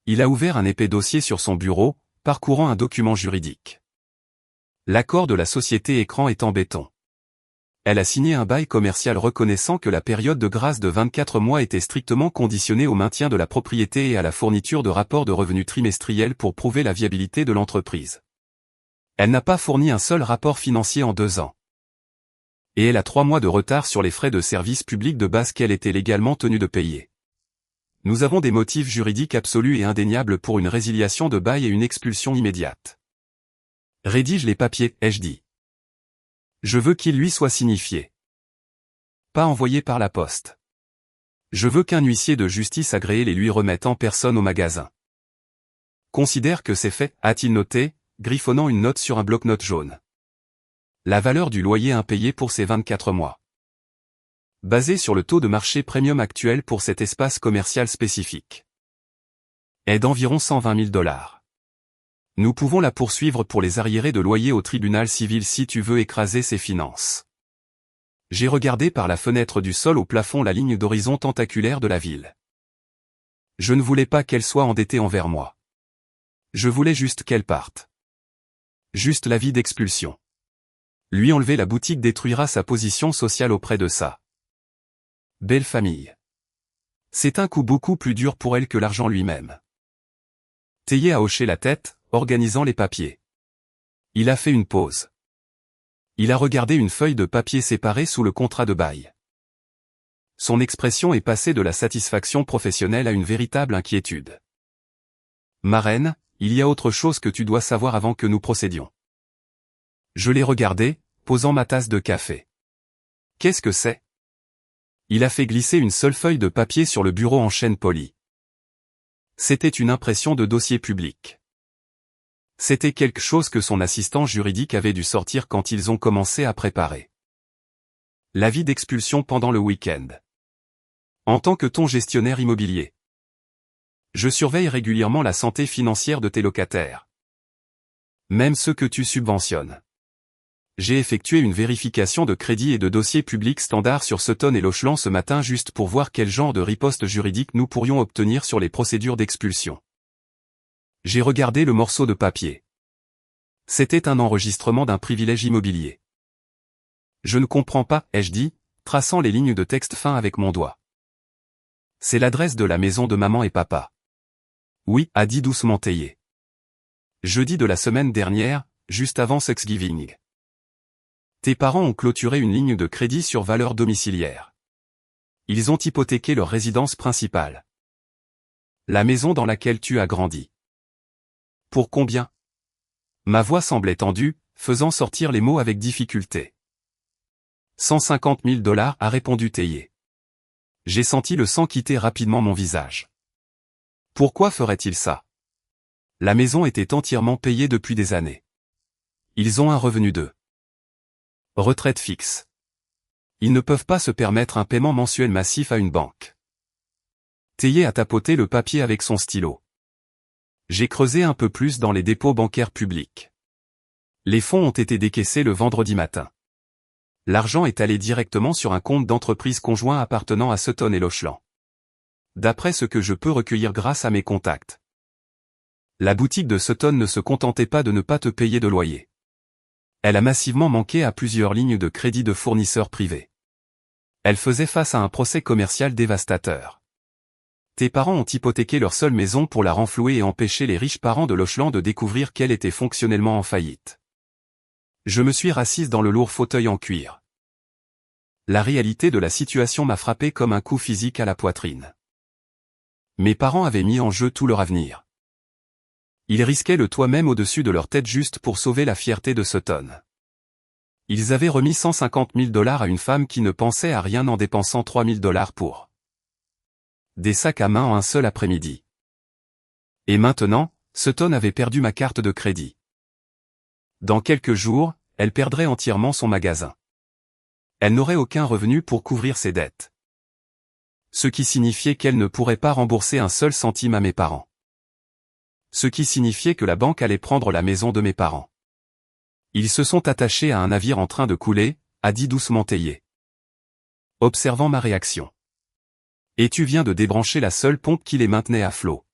Il a ouvert un épais dossier sur son bureau, parcourant un document juridique. L'accord de la société Écran est en béton. Elle a signé un bail commercial reconnaissant que la période de grâce de 24 mois était strictement conditionnée au maintien de la propriété et à la fourniture de rapports de revenus trimestriels pour prouver la viabilité de l'entreprise. Elle n'a pas fourni un seul rapport financier en 2 ans. Et elle a 3 mois de retard sur les frais de service public de base qu'elle était légalement tenue de payer. Nous avons des motifs juridiques absolus et indéniables pour une résiliation de bail et une expulsion immédiate. Rédige les papiers, ai-je dit. Je veux qu'ils lui soient signifiés. Pas envoyés par la poste. Je veux qu'un huissier de justice agréé les lui remette en personne au magasin. Considère que c'est fait, a-t-il noté, griffonnant une note sur un bloc-notes jaune. La valeur du loyer impayé pour ces 24 mois. Basé sur le taux de marché premium actuel pour cet espace commercial spécifique. Est d'environ 120 000 $. Nous pouvons la poursuivre pour les arriérés de loyer au tribunal civil si tu veux écraser ses finances. J'ai regardé par la fenêtre du sol au plafond la ligne d'horizon tentaculaire de la ville. Je ne voulais pas qu'elle soit endettée envers moi. Je voulais juste qu'elle parte. Juste l'avis d'expulsion. Lui enlever la boutique détruira sa position sociale auprès de sa belle famille. C'est un coup beaucoup plus dur pour elle que l'argent lui-même. Théier a hoché la tête, organisant les papiers. Il a fait une pause. Il a regardé une feuille de papier séparée sous le contrat de bail. Son expression est passée de la satisfaction professionnelle à une véritable inquiétude. Ma reine, il y a autre chose que tu dois savoir avant que nous procédions. Je l'ai regardé, posant ma tasse de café. Qu'est-ce que c'est? Il a fait glisser une seule feuille de papier sur le bureau en chêne poli. C'était une impression de dossier public. C'était quelque chose que son assistant juridique avait dû sortir quand ils ont commencé à préparer l'avis d'expulsion pendant le week-end. En tant que ton gestionnaire immobilier, je surveille régulièrement la santé financière de tes locataires. Même ceux que tu subventionnes. J'ai effectué une vérification de crédit et de dossier public standard sur Sutton et Lochlann ce matin juste pour voir quel genre de riposte juridique nous pourrions obtenir sur les procédures d'expulsion. J'ai regardé le morceau de papier. C'était un enregistrement d'un privilège immobilier. Je ne comprends pas, ai-je dit, traçant les lignes de texte fin avec mon doigt. C'est l'adresse de la maison de maman et papa. Oui, a dit doucement Théier. Jeudi de la semaine dernière, juste avant Thanksgiving. Tes parents ont clôturé une ligne de crédit sur valeur domiciliaire. Ils ont hypothéqué leur résidence principale. La maison dans laquelle tu as grandi. Pour combien? Ma voix semblait tendue, faisant sortir les mots avec difficulté. 150 000 $, a répondu Théier. J'ai senti le sang quitter rapidement mon visage. Pourquoi ferait-il ça? La maison était entièrement payée depuis des années. Ils ont un revenu de retraite fixe. Ils ne peuvent pas se permettre un paiement mensuel massif à une banque. Théier a tapoté le papier avec son stylo. J'ai creusé un peu plus dans les dépôts bancaires publics. Les fonds ont été décaissés le vendredi matin. L'argent est allé directement sur un compte d'entreprise conjoint appartenant à Sutton et Lochlann. D'après ce que je peux recueillir grâce à mes contacts. La boutique de Sutton ne se contentait pas de ne pas te payer de loyer. Elle a massivement manqué à plusieurs lignes de crédit de fournisseurs privés. Elle faisait face à un procès commercial dévastateur. Tes parents ont hypothéqué leur seule maison pour la renflouer et empêcher les riches parents de Lochlann de découvrir qu'elle était fonctionnellement en faillite. Je me suis rassise dans le lourd fauteuil en cuir. La réalité de la situation m'a frappé comme un coup physique à la poitrine. Mes parents avaient mis en jeu tout leur avenir. Ils risquaient le toit même au-dessus de leur tête juste pour sauver la fierté de Sutton. Ils avaient remis 150 000 $ à une femme qui ne pensait à rien en dépensant 3 000 $ pour des sacs à main en un seul après-midi. Et maintenant, Sutton avait perdu ma carte de crédit. Dans quelques jours, elle perdrait entièrement son magasin. Elle n'aurait aucun revenu pour couvrir ses dettes. Ce qui signifiait qu'elle ne pourrait pas rembourser un seul centime à mes parents. Ce qui signifiait que la banque allait prendre la maison de mes parents. Ils se sont attachés à un navire en train de couler, a dit doucement Théier. Observant ma réaction. Et tu viens de débrancher la seule pompe qui les maintenait à flot.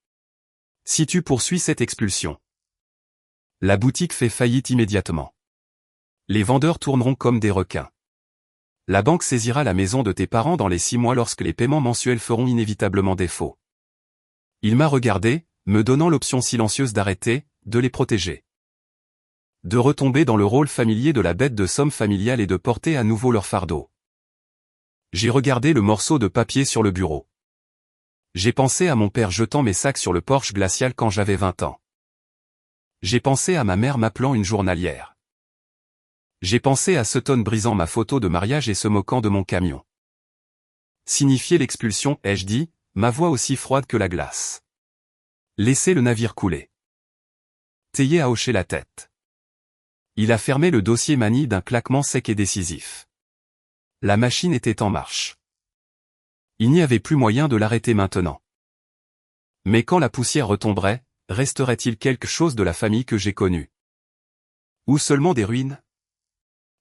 Si tu poursuis cette expulsion, la boutique fait faillite immédiatement. Les vendeurs tourneront comme des requins. La banque saisira la maison de tes parents dans les 6 mois lorsque les paiements mensuels feront inévitablement défaut. Il m'a regardé, me donnant l'option silencieuse d'arrêter, de les protéger. De retomber dans le rôle familier de la bête de somme familiale et de porter à nouveau leur fardeau. J'ai regardé le morceau de papier sur le bureau. J'ai pensé à mon père jetant mes sacs sur le porche glacial quand j'avais 20 ans. J'ai pensé à ma mère m'appelant une journalière. J'ai pensé à Sutton brisant ma photo de mariage et se moquant de mon camion. Signifier l'expulsion, ai-je dit, ma voix aussi froide que la glace. Laissez le navire couler. Théier a hoché la tête. Il a fermé le dossier manie d'un claquement sec et décisif. La machine était en marche. Il n'y avait plus moyen de l'arrêter maintenant. Mais quand la poussière retomberait, resterait-il quelque chose de la famille que j'ai connue? Ou seulement des ruines?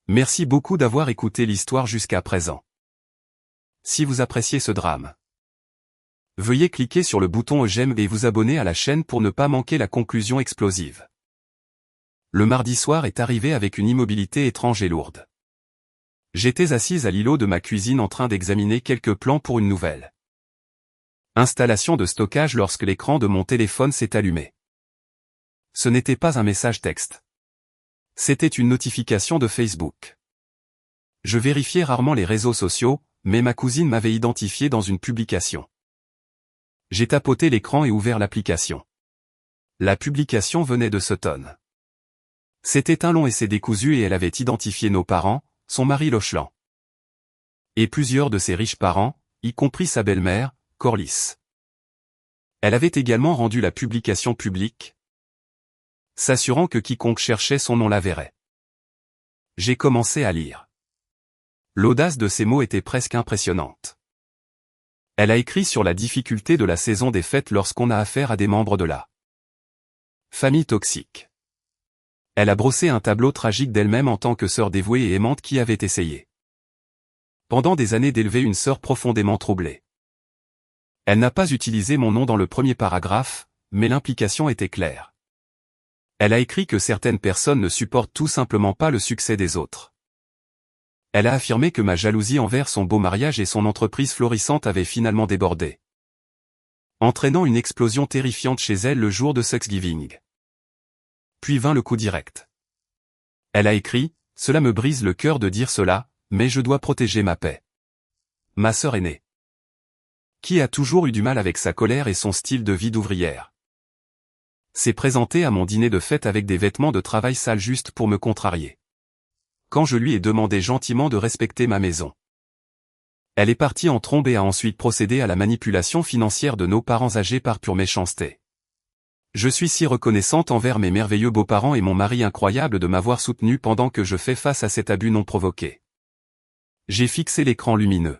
Merci beaucoup d'avoir écouté l'histoire jusqu'à présent. Si vous appréciez ce drame, veuillez cliquer sur le bouton j'aime et vous abonner à la chaîne pour ne pas manquer la conclusion explosive. Le mardi soir est arrivé avec une immobilité étrange et lourde. J'étais assise à l'îlot de ma cuisine en train d'examiner quelques plans pour une nouvelle installation de stockage lorsque l'écran de mon téléphone s'est allumé. Ce n'était pas un message texte. C'était une notification de Facebook. Je vérifiais rarement les réseaux sociaux, mais ma cousine m'avait identifié dans une publication. J'ai tapoté l'écran et ouvert l'application. La publication venait de Sutton. C'était un long essai décousu et elle avait identifié nos parents, son mari Lochlan. Et plusieurs de ses riches parents, y compris sa belle-mère, Corliss. Elle avait également rendu la publication publique, s'assurant que quiconque cherchait son nom la verrait. J'ai commencé à lire. L'audace de ces mots était presque impressionnante. Elle a écrit sur la difficulté de la saison des fêtes lorsqu'on a affaire à des membres de la famille toxique. Elle a brossé un tableau tragique d'elle-même en tant que sœur dévouée et aimante qui avait essayé, pendant des années, d'élever une sœur profondément troublée. Elle n'a pas utilisé mon nom dans le premier paragraphe, mais l'implication était claire. Elle a écrit que certaines personnes ne supportent tout simplement pas le succès des autres. Elle a affirmé que ma jalousie envers son beau mariage et son entreprise florissante avait finalement débordé, entraînant une explosion terrifiante chez elle le jour de Thanksgiving. Puis vint le coup direct. Elle a écrit, « Cela me brise le cœur de dire cela, mais je dois protéger ma paix. Ma sœur aînée, qui a toujours eu du mal avec sa colère et son style de vie d'ouvrière, s'est présentée à mon dîner de fête avec des vêtements de travail sales juste pour me contrarier. Quand je lui ai demandé gentiment de respecter ma maison, elle est partie en trombe et a ensuite procédé à la manipulation financière de nos parents âgés par pure méchanceté. Je suis si reconnaissante envers mes merveilleux beaux-parents et mon mari incroyable de m'avoir soutenue pendant que je fais face à cet abus non provoqué. » J'ai fixé l'écran lumineux.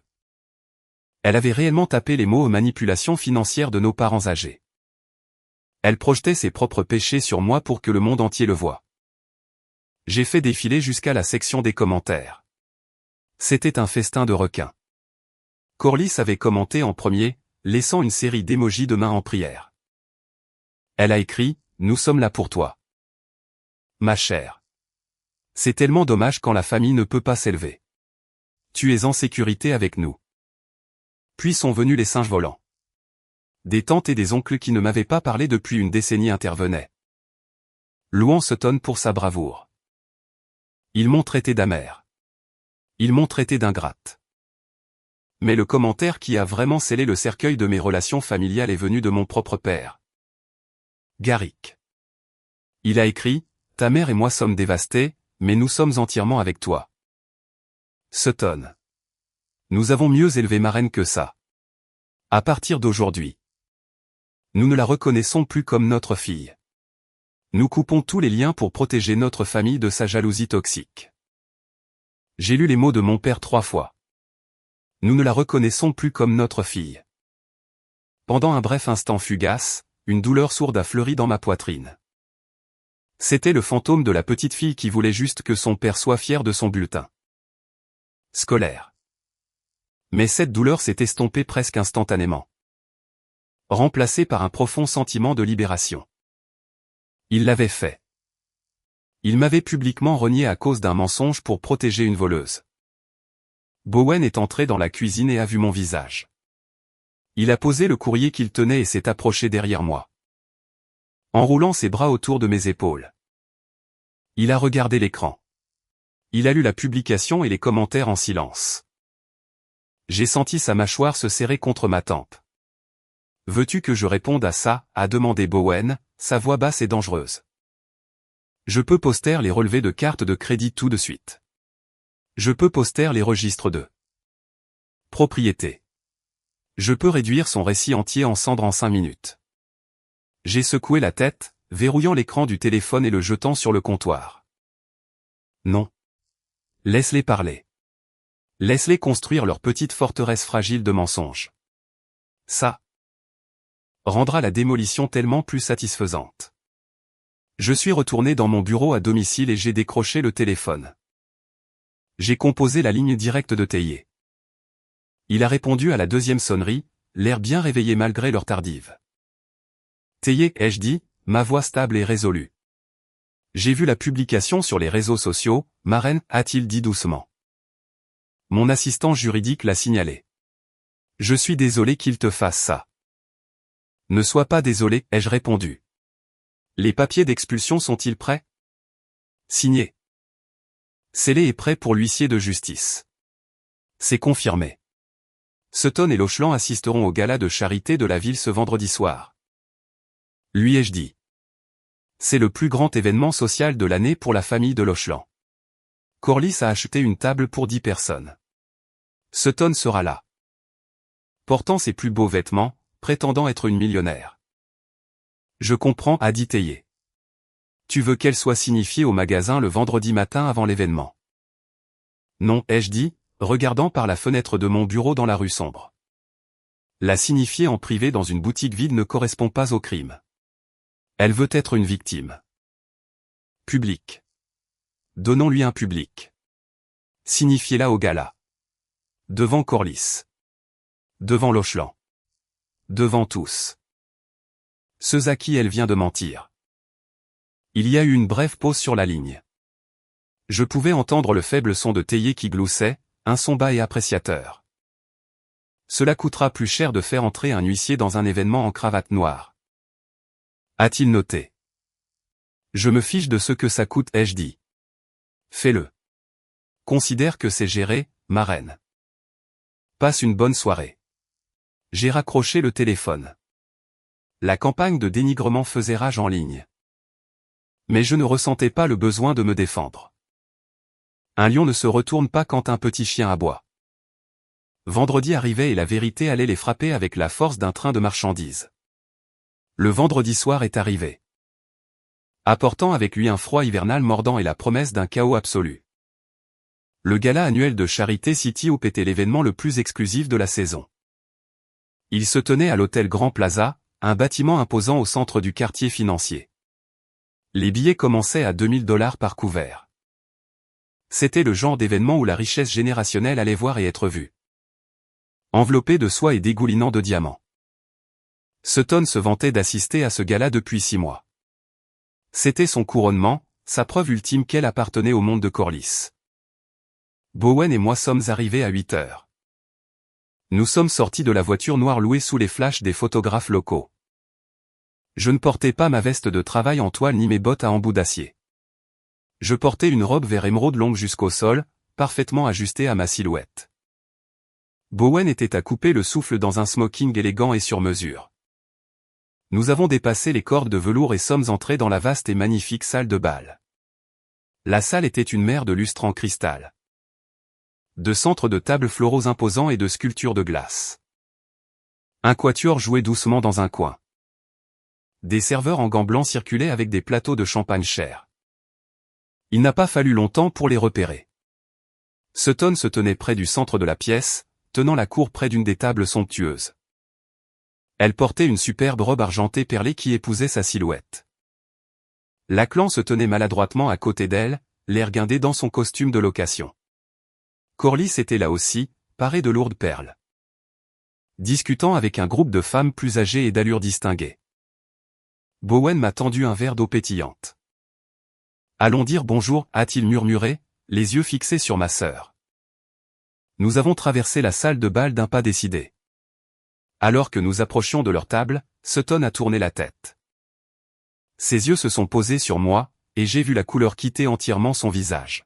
Elle avait réellement tapé les mots « manipulation financière de nos parents âgés ». Elle projetait ses propres péchés sur moi pour que le monde entier le voie. J'ai fait défiler jusqu'à la section des commentaires. C'était un festin de requins. Corliss avait commenté en premier, laissant une série d'émojis de mains en prière. Elle a écrit, « Nous sommes là pour toi. Ma chère. C'est tellement dommage quand la famille ne peut pas s'élever. Tu es en sécurité avec nous. » Puis sont venus les singes volants. Des tantes et des oncles qui ne m'avaient pas parlé depuis une décennie intervenaient, louant Sutton pour sa bravoure. Ils m'ont traité d'amère. Ils m'ont traité d'ingrate. Mais le commentaire qui a vraiment scellé le cercueil de mes relations familiales est venu de mon propre père, Garrick. Il a écrit, « Ta mère et moi sommes dévastés, mais nous sommes entièrement avec toi. Sutton. Nous avons mieux élevé ma reine que ça. À partir d'aujourd'hui, nous ne la reconnaissons plus comme notre fille. Nous coupons tous les liens pour protéger notre famille de sa jalousie toxique. » J'ai lu les mots de mon père 3 fois. Nous ne la reconnaissons plus comme notre fille. Pendant un bref instant fugace, une douleur sourde a fleuri dans ma poitrine. C'était le fantôme de la petite fille qui voulait juste que son père soit fier de son bulletin scolaire. Mais cette douleur s'est estompée presque instantanément, remplacée par un profond sentiment de libération. Il l'avait fait. Il m'avait publiquement renié à cause d'un mensonge pour protéger une voleuse. Bowen est entré dans la cuisine et a vu mon visage. Il a posé le courrier qu'il tenait et s'est approché derrière moi, enroulant ses bras autour de mes épaules. Il a regardé l'écran. Il a lu la publication et les commentaires en silence. J'ai senti sa mâchoire se serrer contre ma tempe. « Veux-tu que je réponde à ça ?» a demandé Bowen, sa voix basse et dangereuse. Je peux poster les relevés de carte de crédit tout de suite. Je peux poster les registres de propriété. Je peux réduire son récit entier en cendres en 5 minutes. J'ai secoué la tête, verrouillant l'écran du téléphone et le jetant sur le comptoir. Non. Laisse-les parler. Laisse-les construire leur petite forteresse fragile de mensonges. Ça rendra la démolition tellement plus satisfaisante. Je suis retourné dans mon bureau à domicile et j'ai décroché le téléphone. J'ai composé la ligne directe de Théier. Il a répondu à la deuxième sonnerie, l'air bien réveillé malgré l'heure tardive. Théier, ai-je dit, ma voix stable et résolue. J'ai vu la publication sur les réseaux sociaux, Marraine, a-t-il dit doucement. Mon assistant juridique l'a signalé. Je suis désolé qu'il te fasse ça. Ne sois pas désolé, ai-je répondu. Les papiers d'expulsion sont-ils prêts? Signé. Scellé et prêt pour l'huissier de justice. C'est confirmé. Sutton et Lochlann assisteront au gala de charité de la ville ce vendredi soir. Lui ai-je dit. C'est le plus grand événement social de l'année pour la famille de Lochlann. Corlys a acheté une table pour 10 personnes. Sutton sera là. Portant ses plus beaux vêtements, prétendant être une millionnaire. Je comprends, a dit Théier. Tu veux qu'elle soit signifiée au magasin le vendredi matin avant l'événement? Non, ai-je dit, regardant par la fenêtre de mon bureau dans la rue sombre. La signifier en privé dans une boutique vide ne correspond pas au crime. Elle veut être une victime. Public. Donnons-lui un public. Signifiez-la au gala. Devant Corlys. Devant Lochlann. Devant tous. Ceux à qui elle vient de mentir. Il y a eu une brève pause sur la ligne. Je pouvais entendre le faible son de Théier qui gloussait, un son bas et appréciateur. Cela coûtera plus cher de faire entrer un huissier dans un événement en cravate noire. A-t-il noté? Je me fiche de ce que ça coûte, ai-je dit. Fais-le. Considère que c'est géré, ma reine. Passe une bonne soirée. J'ai raccroché le téléphone. La campagne de dénigrement faisait rage en ligne. Mais je ne ressentais pas le besoin de me défendre. Un lion ne se retourne pas quand un petit chien aboie. Vendredi arrivait et la vérité allait les frapper avec la force d'un train de marchandises. Le vendredi soir est arrivé. Apportant avec lui un froid hivernal mordant et la promesse d'un chaos absolu. Le gala annuel de Charité City Hope était l'événement le plus exclusif de la saison. Il se tenait à l'hôtel Grand Plaza, un bâtiment imposant au centre du quartier financier. Les billets commençaient à $2000 par couvert. C'était le genre d'événement où la richesse générationnelle allait voir et être vue. Enveloppé de soie et dégoulinant de diamants. Sutton se vantait d'assister à ce gala depuis 6 mois. C'était son couronnement, sa preuve ultime qu'elle appartenait au monde de Corlys. Bowen et moi sommes arrivés à 8 heures. Nous sommes sortis de la voiture noire louée sous les flashs des photographes locaux. Je ne portais pas ma veste de travail en toile ni mes bottes à embout d'acier. Je portais une robe vert émeraude longue jusqu'au sol, parfaitement ajustée à ma silhouette. Bowen était à couper le souffle dans un smoking élégant et sur mesure. Nous avons dépassé les cordes de velours et sommes entrés dans la vaste et magnifique salle de bal. La salle était une mer de lustre en cristal. De centres de tables floraux imposants et de sculptures de glace. Un quatuor jouait doucement dans un coin. Des serveurs en gants blancs circulaient avec des plateaux de champagne cher. Il n'a pas fallu longtemps pour les repérer. Sutton se tenait près du centre de la pièce, tenant la cour près d'une des tables somptueuses. Elle portait une superbe robe argentée perlée qui épousait sa silhouette. Lachlan se tenait maladroitement à côté d'elle, l'air guindé dans son costume de location. Corlys était là aussi, paré de lourdes perles. Discutant avec un groupe de femmes plus âgées et d'allure distinguée. Bowen m'a tendu un verre d'eau pétillante. Allons dire bonjour, a-t-il murmuré, les yeux fixés sur ma sœur. Nous avons traversé la salle de bal d'un pas décidé. Alors que nous approchions de leur table, Sutton a tourné la tête. Ses yeux se sont posés sur moi, et j'ai vu la couleur quitter entièrement son visage.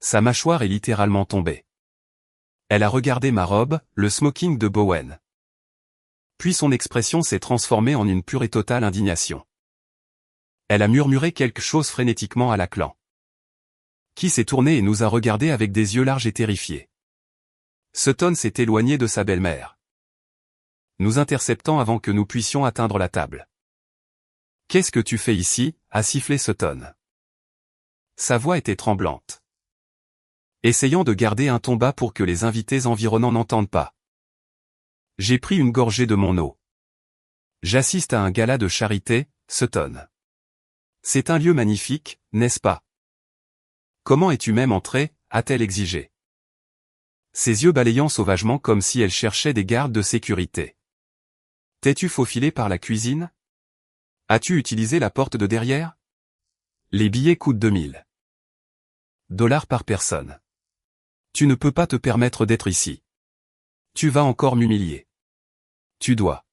Sa mâchoire est littéralement tombée. Elle a regardé ma robe, le smoking de Bowen. Puis son expression s'est transformée en une pure et totale indignation. Elle a murmuré quelque chose frénétiquement à la clan, qui s'est tourné et nous a regardés avec des yeux larges et terrifiés. Sutton s'est éloigné de sa belle-mère, nous interceptant avant que nous puissions atteindre la table. « Qu'est-ce que tu fais ici ?» a sifflé Sutton. Sa voix était tremblante, essayant de garder un ton bas pour que les invités environnants n'entendent pas. J'ai pris une gorgée de mon eau. J'assiste à un gala de charité, Sutton. C'est un lieu magnifique, n'est-ce pas? Comment es-tu même entré? A-t-elle exigé. Ses yeux balayant sauvagement comme si elle cherchait des gardes de sécurité. T'es-tu faufilé par la cuisine? As-tu utilisé la porte de derrière? Les billets coûtent $2000 par personne. Tu ne peux pas te permettre d'être ici. Tu vas encore m'humilier. Tu dois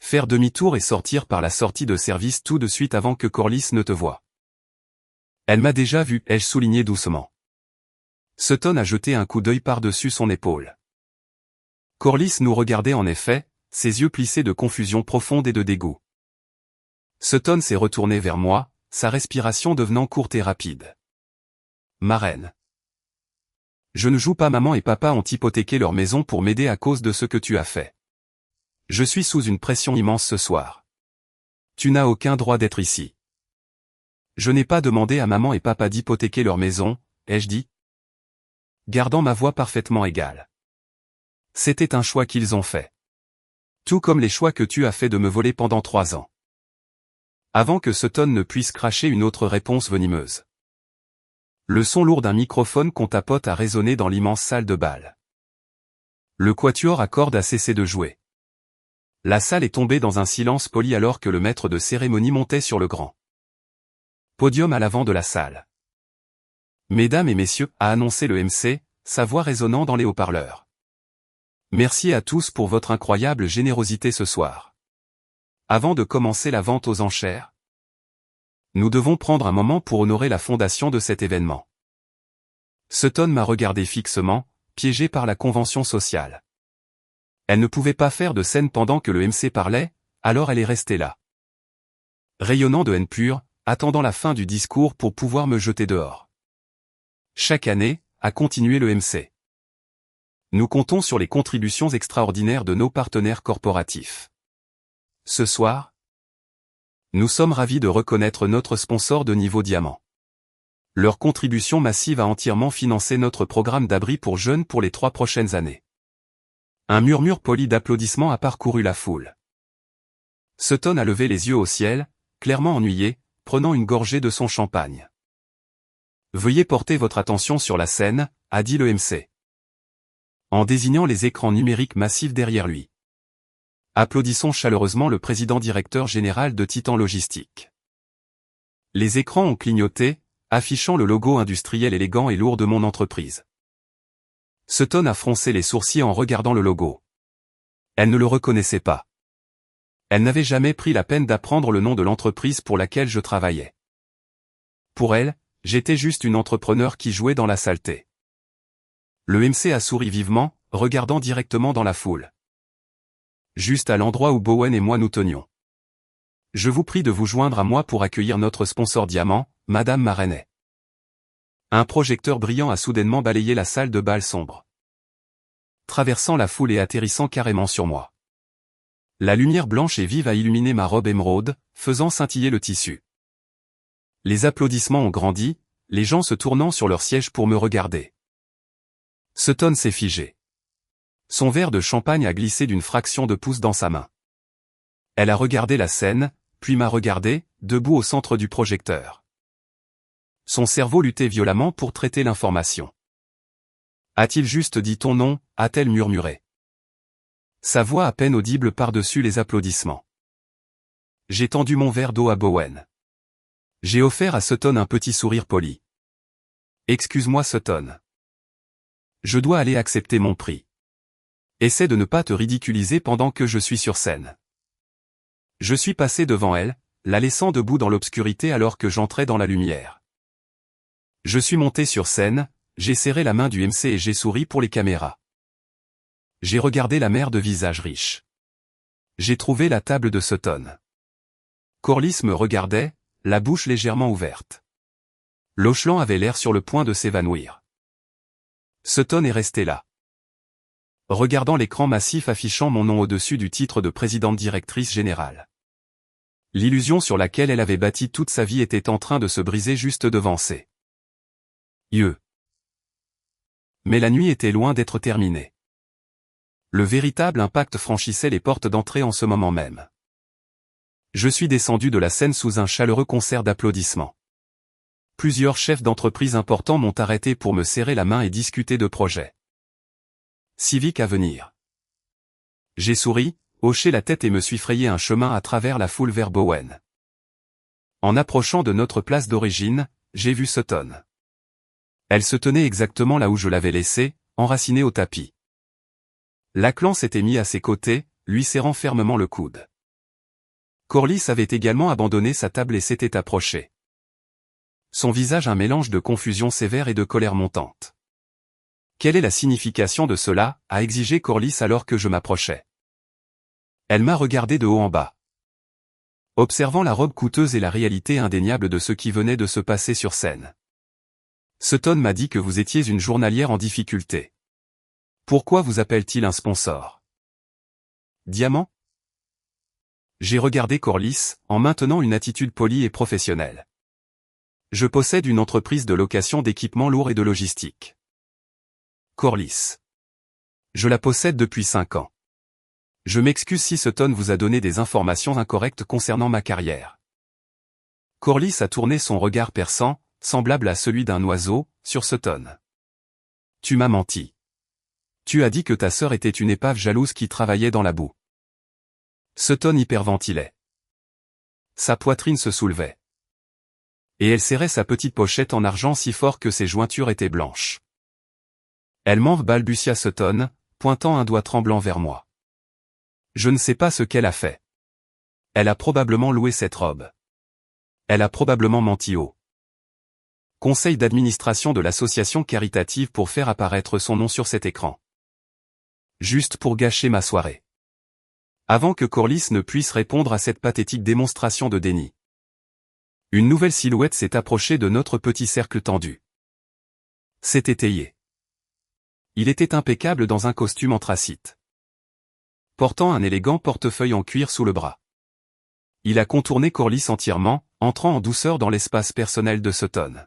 faire demi-tour et sortir par la sortie de service tout de suite avant que Corliss ne te voie. Elle m'a déjà vu, ai-je souligné doucement. Sutton a jeté un coup d'œil par-dessus son épaule. Corliss nous regardait en effet, ses yeux plissés de confusion profonde et de dégoût. Sutton s'est retourné vers moi, sa respiration devenant courte et rapide. Ma reine. Je ne joue pas. Maman et papa ont hypothéqué leur maison pour m'aider à cause de ce que tu as fait. Je suis sous une pression immense ce soir. Tu n'as aucun droit d'être ici. Je n'ai pas demandé à maman et papa d'hypothéquer leur maison, ai-je dit? Gardant ma voix parfaitement égale. C'était un choix qu'ils ont fait. Tout comme les choix que tu as fait de me voler pendant 3 ans. Avant que Sutton ne puisse cracher une autre réponse venimeuse. Le son lourd d'un microphone qu'on tapote a résonné dans l'immense salle de bal. Le quatuor à cordes a cessé de jouer. La salle est tombée dans un silence poli alors que le maître de cérémonie montait sur le grand podium à l'avant de la salle. Mesdames et messieurs, a annoncé le MC, sa voix résonnant dans les haut-parleurs. Merci à tous pour votre incroyable générosité ce soir. Avant de commencer la vente aux enchères, nous devons prendre un moment pour honorer la fondation de cet événement. Sutton m'a regardé fixement, piégé par la convention sociale. Elle ne pouvait pas faire de scène pendant que le MC parlait, alors elle est restée là. Rayonnant de haine pure, attendant la fin du discours pour pouvoir me jeter dehors. Chaque année, a continué le MC. Nous comptons sur les contributions extraordinaires de nos partenaires corporatifs. Ce soir, nous sommes ravis de reconnaître notre sponsor de niveau diamant. Leur contribution massive a entièrement financé notre programme d'abri pour jeunes pour les 3 prochaines années. Un murmure poli d'applaudissements a parcouru la foule. Sutton a levé les yeux au ciel, clairement ennuyé, prenant une gorgée de son champagne. Veuillez porter votre attention sur la scène, a dit le MC. En désignant les écrans numériques massifs derrière lui. Applaudissons chaleureusement le président directeur général de Titan Logistique. Les écrans ont clignoté, affichant le logo industriel élégant et lourd de mon entreprise. Sutton a froncé les sourcils en regardant le logo. Elle ne le reconnaissait pas. Elle n'avait jamais pris la peine d'apprendre le nom de l'entreprise pour laquelle je travaillais. Pour elle, j'étais juste une entrepreneur qui jouait dans la saleté. Le MC a souri vivement, regardant directement dans la foule. Juste à l'endroit où Bowen et moi nous tenions. Je vous prie de vous joindre à moi pour accueillir notre sponsor diamant, Madame Marenet. Un projecteur brillant a soudainement balayé la salle de bal sombre. Traversant la foule et atterrissant carrément sur moi. La lumière blanche et vive a illuminé ma robe émeraude, faisant scintiller le tissu. Les applaudissements ont grandi, les gens se tournant sur leur siège pour me regarder. Sutton s'est figé. Son verre de champagne a glissé d'une fraction de pouce dans sa main. Elle a regardé la scène, puis m'a regardé, debout au centre du projecteur. Son cerveau luttait violemment pour traiter l'information. A-t-il juste dit ton nom, a-t-elle murmuré. Sa voix à peine audible par-dessus les applaudissements. J'ai tendu mon verre d'eau à Bowen. J'ai offert à Sutton un petit sourire poli. Excuse-moi Sutton. Je dois aller accepter mon prix. Essaie de ne pas te ridiculiser pendant que je suis sur scène. Je suis passé devant elle, la laissant debout dans l'obscurité alors que j'entrais dans la lumière. Je suis monté sur scène, j'ai serré la main du MC et j'ai souri pour les caméras. J'ai regardé la mer de visages riches. J'ai trouvé la table de Sutton. Corliss me regardait, la bouche légèrement ouverte. Lauchlan avait l'air sur le point de s'évanouir. Sutton est resté là. Regardant l'écran massif affichant mon nom au-dessus du titre de présidente directrice générale. L'illusion sur laquelle elle avait bâti toute sa vie était en train de se briser juste devant ses yeux. Mais la nuit était loin d'être terminée. Le véritable impact franchissait les portes d'entrée en ce moment même. Je suis descendu de la scène sous un chaleureux concert d'applaudissements. Plusieurs chefs d'entreprise importants m'ont arrêté pour me serrer la main et discuter de projets civiques à venir. J'ai souri, hoché la tête et me suis frayé un chemin à travers la foule vers Bowen. En approchant de notre place d'origine, j'ai vu Sutton. Elle se tenait exactement là où je l'avais laissée, enracinée au tapis. Lachlan s'était mis à ses côtés, lui serrant fermement le coude. Corliss avait également abandonné sa table et s'était approché. Son visage un mélange de confusion sévère et de colère montante. Quelle est la signification de cela, a exigé Corliss alors que je m'approchais. Elle m'a regardé de haut en bas. Observant la robe coûteuse et la réalité indéniable de ce qui venait de se passer sur scène. Sutton m'a dit que vous étiez une journalière en difficulté. Pourquoi vous appelle-t-il un sponsor? Diamant? J'ai regardé Corliss, en maintenant une attitude polie et professionnelle. Je possède une entreprise de location d'équipements lourds et de logistique. Corliss. Je la possède depuis 5 ans. Je m'excuse si Sutton vous a donné des informations incorrectes concernant ma carrière. Corliss a tourné son regard perçant, semblable à celui d'un oiseau, sur Sutton. Tu m'as menti. Tu as dit que ta sœur était une épave jalouse qui travaillait dans la boue. Sutton hyperventilait. Sa poitrine se soulevait. Et elle serrait sa petite pochette en argent si fort que ses jointures étaient blanches. Elle ment, balbutia Sutton, pointant un doigt tremblant vers moi. Je ne sais pas ce qu'elle a fait. Elle a probablement loué cette robe. Elle a probablement menti au conseil d'administration de l'association caritative pour faire apparaître son nom sur cet écran. Juste pour gâcher ma soirée. Avant que Corliss ne puisse répondre à cette pathétique démonstration de déni. Une nouvelle silhouette s'est approchée de notre petit cercle tendu. C'était Théier. Il était impeccable dans un costume anthracite. Portant un élégant portefeuille en cuir sous le bras. Il a contourné Corliss entièrement, entrant en douceur dans l'espace personnel de Sutton.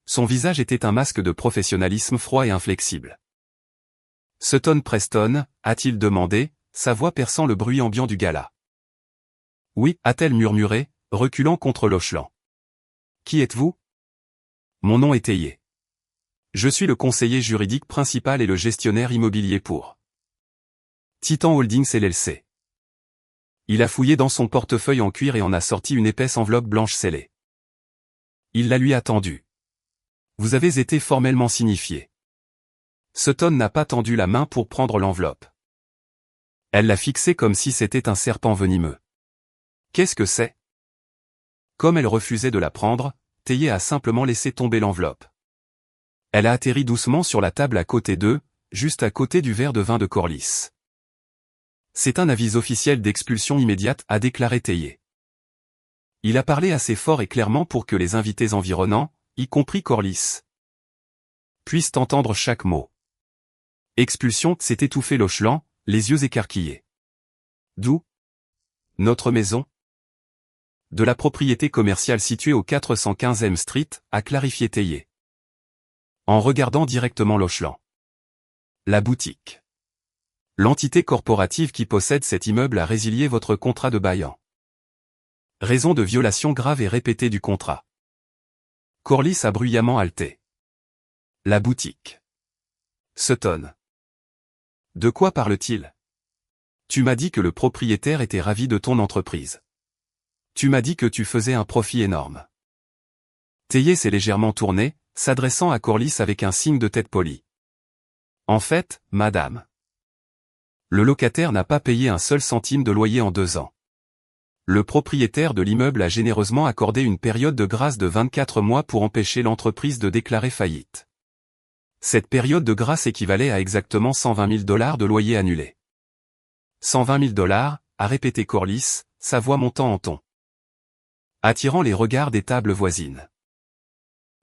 Son visage était un masque de professionnalisme froid et inflexible. Sutton Preston, a-t-il demandé, sa voix perçant le bruit ambiant du gala. Oui, a-t-elle murmuré, reculant contre Lauchlan. Qui êtes-vous? Mon nom est Théier. Je suis le conseiller juridique principal et le gestionnaire immobilier pour Titan Holdings LLC. Il a fouillé dans son portefeuille en cuir et en a sorti une épaisse enveloppe blanche scellée. Il la lui a tendue. Vous avez été formellement signifié. Sutton n'a pas tendu la main pour prendre l'enveloppe. Elle l'a fixée comme si c'était un serpent venimeux. Qu'est-ce que c'est? Comme elle refusait de la prendre, Théier a simplement laissé tomber l'enveloppe. Elle a atterri doucement sur la table à côté d'eux, juste à côté du verre de vin de Corliss. C'est un avis officiel d'expulsion immédiate, a déclaré Théier. Il a parlé assez fort et clairement pour que les invités environnants, y compris Corliss, puissent entendre chaque mot. Expulsion, s'est étouffé Lauchlan, les yeux écarquillés. D'où? Notre maison? De la propriété commerciale située au 415e Street, a clarifié Théier. En regardant directement Lauchlan. La boutique. L'entité corporative qui possède cet immeuble a résilié votre contrat de bail en raison de violations graves et répétées du contrat. Corliss a bruyamment haleté. La boutique. Sutton. De quoi parle-t-il? Tu m'as dit que le propriétaire était ravi de ton entreprise. Tu m'as dit que tu faisais un profit énorme. Théier s'est légèrement tourné, s'adressant à Corliss avec un signe de tête poli. En fait, madame. Le locataire n'a pas payé un seul centime de loyer en 2 ans. Le propriétaire de l'immeuble a généreusement accordé une période de grâce de 24 mois pour empêcher l'entreprise de déclarer faillite. Cette période de grâce équivalait à exactement $120 000 de loyer annulé. $120 000, a répété Corliss, sa voix montant en ton. attirant les regards des tables voisines.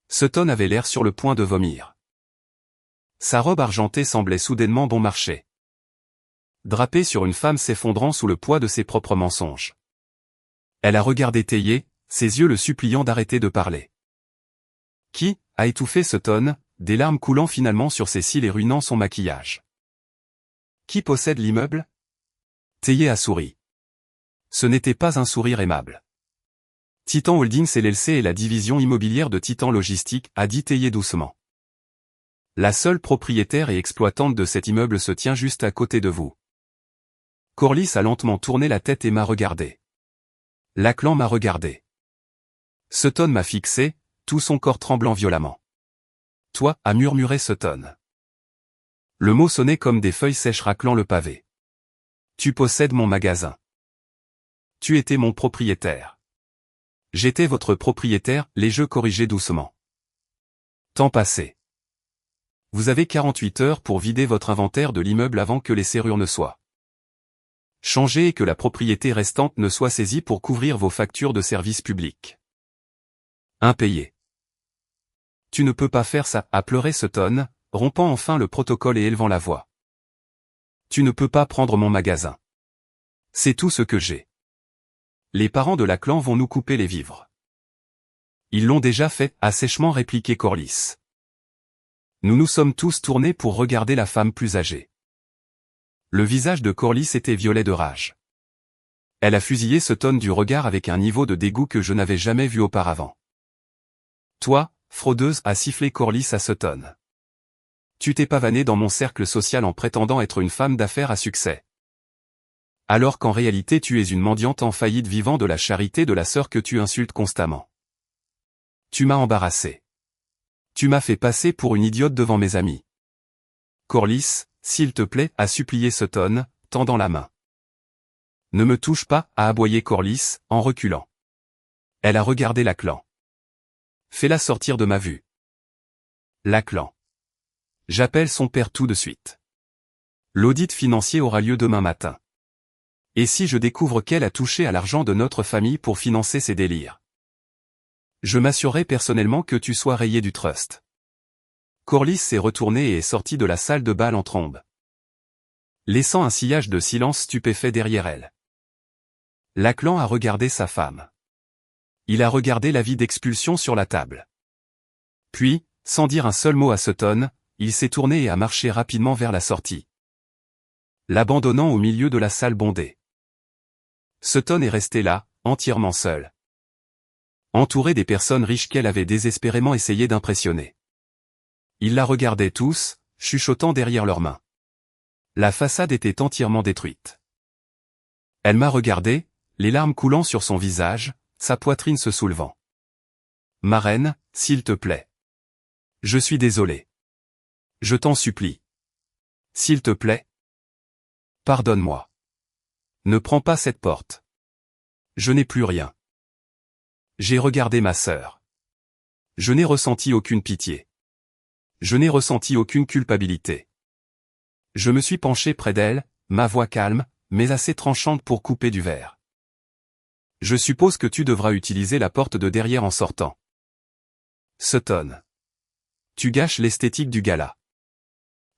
Sutton avait l'air sur le point de vomir. Sa robe argentée semblait soudainement bon marché. Drapée sur une femme s'effondrant sous le poids de ses propres mensonges. Elle a regardé Théier, ses yeux le suppliant d'arrêter de parler. Qui a étouffé Sutton, des larmes coulant finalement sur ses cils et ruinant son maquillage. Qui possède l'immeuble? Théier a souri. Ce n'était pas un sourire aimable. Titan Holdings LLC est la division immobilière de Titan Logistique, a dit Théier doucement. La seule propriétaire et exploitante de cet immeuble se tient juste à côté de vous. Corliss a lentement tourné la tête et m'a regardé. Lachlan m'a regardé. Sutton m'a fixé, tout son corps tremblant violemment. Toi, a murmuré Sutton. Le mot sonnait comme des feuilles sèches raclant le pavé. Tu possèdes mon magasin. Tu étais mon propriétaire. J'étais votre propriétaire, les jeux corrigeaient doucement. Temps passé. Vous avez 48 heures pour vider votre inventaire de l'immeuble avant que les serrures ne soient changées et que la propriété restante ne soit saisie pour couvrir vos factures de services publics. Impayées. Tu ne peux pas faire ça, a pleuré Sutton, rompant enfin le protocole et élevant la voix. Tu ne peux pas prendre mon magasin. C'est tout ce que j'ai. Les parents de Lachlan vont nous couper les vivres. Ils l'ont déjà fait, a sèchement répliqué Corliss. Nous nous sommes tous tournés pour regarder la femme plus âgée. Le visage de Corliss était violet de rage. Elle a fusillé Sutton du regard avec un niveau de dégoût que je n'avais jamais vu auparavant. Toi, fraudeuse, a sifflé Corliss à Sutton. Tu t'es pavané dans mon cercle social en prétendant être une femme d'affaires à succès. Alors qu'en réalité tu es une mendiante en faillite vivant de la charité de la sœur que tu insultes constamment. Tu m'as embarrassé. Tu m'as fait passer pour une idiote devant mes amis. Corliss, s'il te plaît, a supplié Sutton, tendant la main. Ne me touche pas, a aboyé Corliss, en reculant. Elle a regardé Lachlan. Fais-la sortir de ma vue. Lachlan. J'appelle son père tout de suite. L'audit financier aura lieu demain matin. Et si je découvre qu'elle a touché à l'argent de notre famille pour financer ses délires? Je m'assurerai personnellement que tu sois rayé du trust. Corliss s'est retourné et est sorti de la salle de bal en trombe, laissant un sillage de silence stupéfait derrière elle. Lachlan a regardé sa femme. Il a regardé l'avis d'expulsion sur la table. Puis, sans dire un seul mot à Sutton, il s'est tourné et a marché rapidement vers la sortie, l'abandonnant au milieu de la salle bondée. Sutton est resté là, entièrement seul, entouré des personnes riches qu'elle avait désespérément essayé d'impressionner. Ils la regardaient tous, chuchotant derrière leurs mains. La façade était entièrement détruite. Elle m'a regardé, les larmes coulant sur son visage, sa poitrine se soulevant. Ma reine, s'il te plaît. Je suis désolé. Je t'en supplie. S'il te plaît. Pardonne-moi. Ne prends pas cette porte. Je n'ai plus rien. J'ai regardé ma sœur. Je n'ai ressenti aucune pitié. Je n'ai ressenti aucune culpabilité. Je me suis penché près d'elle, ma voix calme, mais assez tranchante pour couper du verre. Je suppose que tu devras utiliser la porte de derrière en sortant. Sutton. Tu gâches l'esthétique du gala.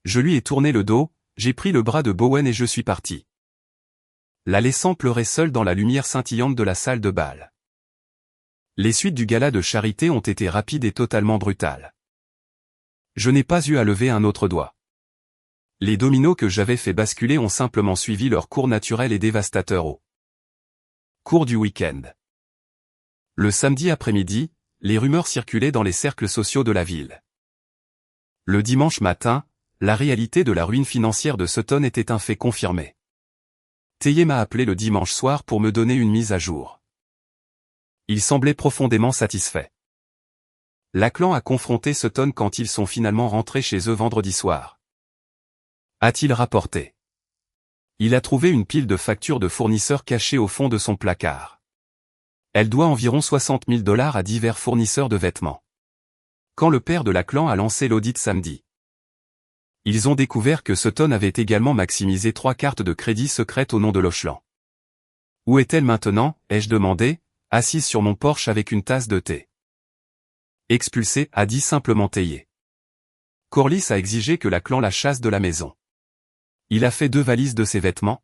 Je lui ai tourné le dos, j'ai pris le bras de Bowen et je suis parti, la laissant pleurer seule dans la lumière scintillante de la salle de bal. Les suites du gala de charité ont été rapides et totalement brutales. Je n'ai pas eu à lever un autre doigt. Les dominos que j'avais fait basculer ont simplement suivi leur cours naturel et dévastateur au cours du week-end. Le samedi après-midi, les rumeurs circulaient dans les cercles sociaux de la ville. Le dimanche matin, la réalité de la ruine financière de Sutton était un fait confirmé. Théier m'a appelé le dimanche soir pour me donner une mise à jour. Il semblait profondément satisfait. Lachlan a confronté Sutton quand ils sont finalement rentrés chez eux vendredi soir. A-t-il rapporté? Il a trouvé une pile de factures de fournisseurs cachées au fond de son placard. Elle doit environ 60 000 $ à divers fournisseurs de vêtements. Quand le père de Lachlan a lancé l'audit samedi, ils ont découvert que Sutton avait également maximisé 3 cartes de crédit secrètes au nom de Lachlan. Où est-elle maintenant, ai-je demandé, assise sur mon porche avec une tasse de thé. Expulsé, a dit simplement Théier. Corlys a exigé que la clan la chasse de la maison. Il a fait 2 valises de ses vêtements,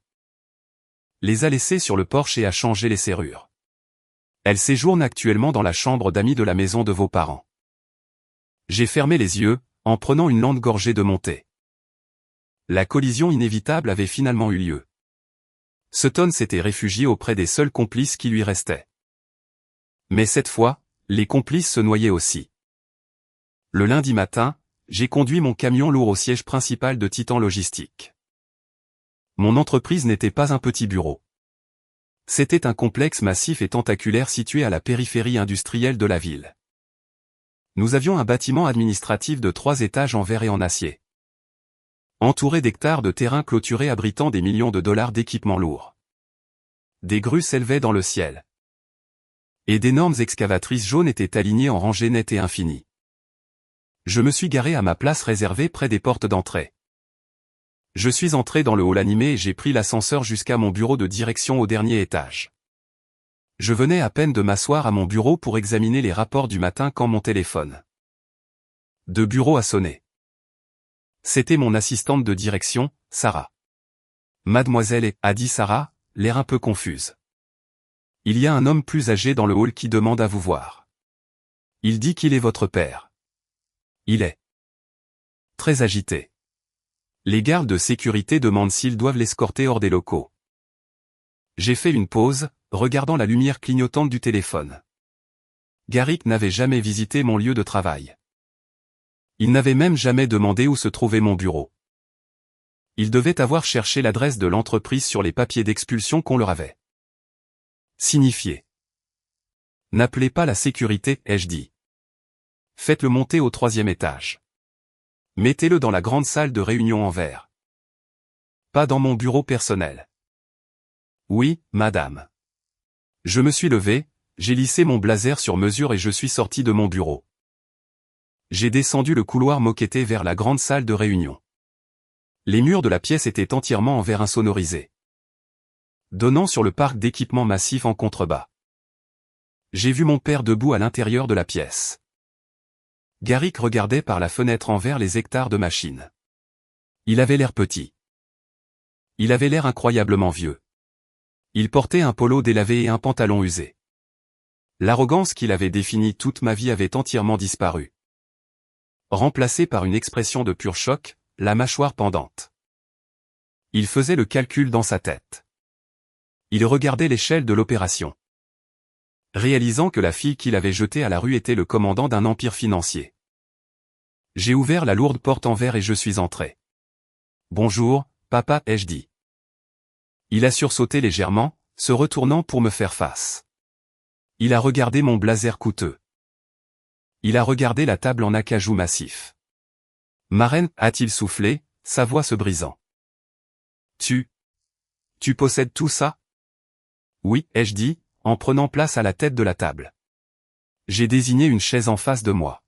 les a laissées sur le porche et a changé les serrures. Elle séjourne actuellement dans la chambre d'amis de la maison de vos parents. J'ai fermé les yeux, en prenant une lente gorgée de mon thé. La collision inévitable avait finalement eu lieu. Sutton s'était réfugié auprès des seuls complices qui lui restaient. Mais cette fois, les complices se noyaient aussi. Le lundi matin, j'ai conduit mon camion lourd au siège principal de Titan Logistique. Mon entreprise n'était pas un petit bureau. C'était un complexe massif et tentaculaire situé à la périphérie industrielle de la ville. Nous avions un bâtiment administratif de 3 étages en verre et en acier, entouré d'hectares de terrain clôturé abritant des millions de dollars d'équipements lourds. Des grues s'élevaient dans le ciel. Et d'énormes excavatrices jaunes étaient alignées en rangées nettes et infinies. Je me suis garé à ma place réservée près des portes d'entrée. Je suis entré dans le hall animé et j'ai pris l'ascenseur jusqu'à mon bureau de direction au dernier étage. Je venais à peine de m'asseoir à mon bureau pour examiner les rapports du matin quand mon téléphone de bureau a sonné. C'était mon assistante de direction, Sarah. Mademoiselle, a dit Sarah, l'air un peu confuse. Il y a un homme plus âgé dans le hall qui demande à vous voir. Il dit qu'il est votre père. Il est très agité. Les gardes de sécurité demandent s'ils doivent l'escorter hors des locaux. J'ai fait une pause, regardant la lumière clignotante du téléphone. Garrick n'avait jamais visité mon lieu de travail. Il n'avait même jamais demandé où se trouvait mon bureau. Il devait avoir cherché l'adresse de l'entreprise sur les papiers d'expulsion qu'on leur avait signifiés. N'appelez pas la sécurité, ai-je dit. Faites-le monter au 3e étage. Mettez-le dans la grande salle de réunion en verre. Pas dans mon bureau personnel. Oui, madame. Je me suis levé, j'ai lissé mon blazer sur mesure et je suis sorti de mon bureau. J'ai descendu le couloir moquetté vers la grande salle de réunion. Les murs de la pièce étaient entièrement en verre insonorisé, donnant sur le parc d'équipements massifs en contrebas. J'ai vu mon père debout à l'intérieur de la pièce. Garrick regardait par la fenêtre en verre les hectares de machines. Il avait l'air petit. Il avait l'air incroyablement vieux. Il portait un polo délavé et un pantalon usé. L'arrogance qu'il avait définie toute ma vie avait entièrement disparu, remplacée par une expression de pur choc, la mâchoire pendante. Il faisait le calcul dans sa tête. Il regardait l'échelle de l'opération, réalisant que la fille qu'il avait jetée à la rue était le commandant d'un empire financier. J'ai ouvert la lourde porte en verre et je suis entré. « Bonjour, papa » ai-je dit. Il a sursauté légèrement, se retournant pour me faire face. Il a regardé mon blazer coûteux. Il a regardé la table en acajou massif. « Marraine » a-t-il soufflé, sa voix se brisant. « Tu possèdes tout ça ?» « Oui » ai-je dit, en prenant place à la tête de la table. J'ai désigné une chaise en face de moi.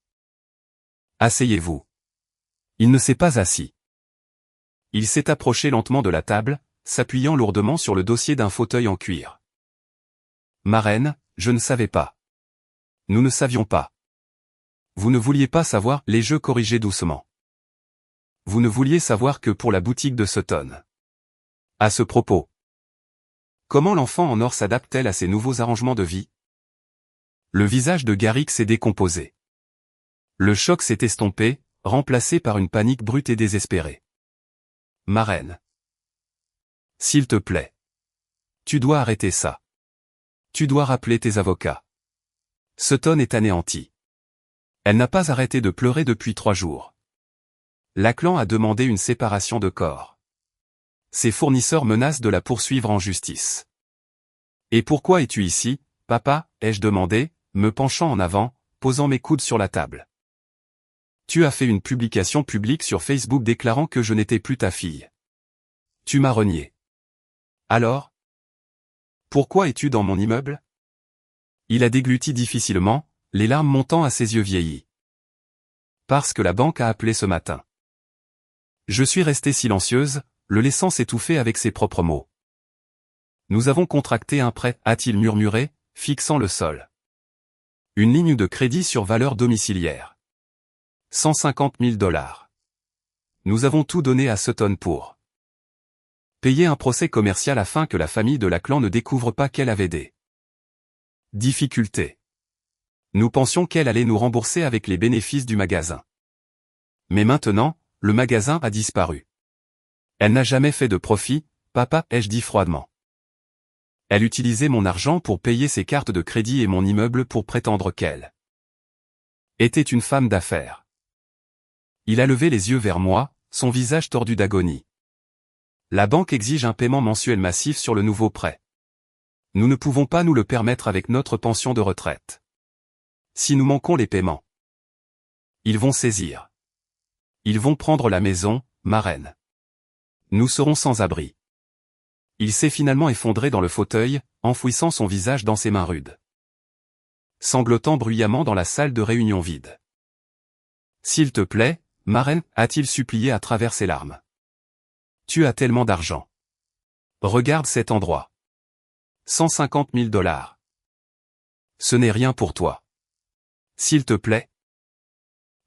« Asseyez-vous. » Il ne s'est pas assis. Il s'est approché lentement de la table, s'appuyant lourdement sur le dossier d'un fauteuil en cuir. « Marraine, je ne savais pas. Nous ne savions pas. Vous ne vouliez pas savoir, l'ai-je corrigé doucement. Vous ne vouliez savoir que pour la boutique de Sutton. À ce propos, comment l'enfant en or s'adapte-t-elle à ces nouveaux arrangements de vie? Le visage de Garrick s'est décomposé. Le choc s'est estompé, remplacé par une panique brute et désespérée. « Marraine. S'il te plaît. Tu dois arrêter ça. Tu dois rappeler tes avocats. » Sutton est anéantie. Elle n'a pas arrêté de pleurer depuis 3 jours. La clan a demandé une séparation de corps. Ses fournisseurs menacent de la poursuivre en justice. « Et pourquoi es-tu ici, papa » ai-je demandé, me penchant en avant, posant mes coudes sur la table. « Tu as fait une publication publique sur Facebook déclarant que je n'étais plus ta fille. Tu m'as renié. Alors ? Pourquoi es-tu dans mon immeuble ?» Il a dégluti difficilement, les larmes montant à ses yeux vieillis. « Parce que la banque a appelé ce matin. » Je suis restée silencieuse, le laissant s'étouffer avec ses propres mots. « Nous avons contracté un prêt » a-t-il murmuré, fixant le sol. Une ligne de crédit sur valeur domiciliaire. 150 000 $. Nous avons tout donné à Sutton pour payer un procès commercial afin que la famille de Lackland ne découvre pas qu'elle avait des difficultés. Nous pensions qu'elle allait nous rembourser avec les bénéfices du magasin. Mais maintenant, le magasin a disparu. Elle n'a jamais fait de profit, papa, ai-je dit froidement. Elle utilisait mon argent pour payer ses cartes de crédit et mon immeuble pour prétendre qu'elle était une femme d'affaires. Il a levé les yeux vers moi, son visage tordu d'agonie. La banque exige un paiement mensuel massif sur le nouveau prêt. Nous ne pouvons pas nous le permettre avec notre pension de retraite. Si nous manquons les paiements, ils vont saisir. Ils vont prendre la maison, ma reine. Nous serons sans abri. Il s'est finalement effondré dans le fauteuil, enfouissant son visage dans ses mains rudes. Sanglotant bruyamment dans la salle de réunion vide. S'il te plaît, ma reine, a-t-il supplié à travers ses larmes. Tu as tellement d'argent. Regarde cet endroit. 150 000 $. Ce n'est rien pour toi. S'il te plaît.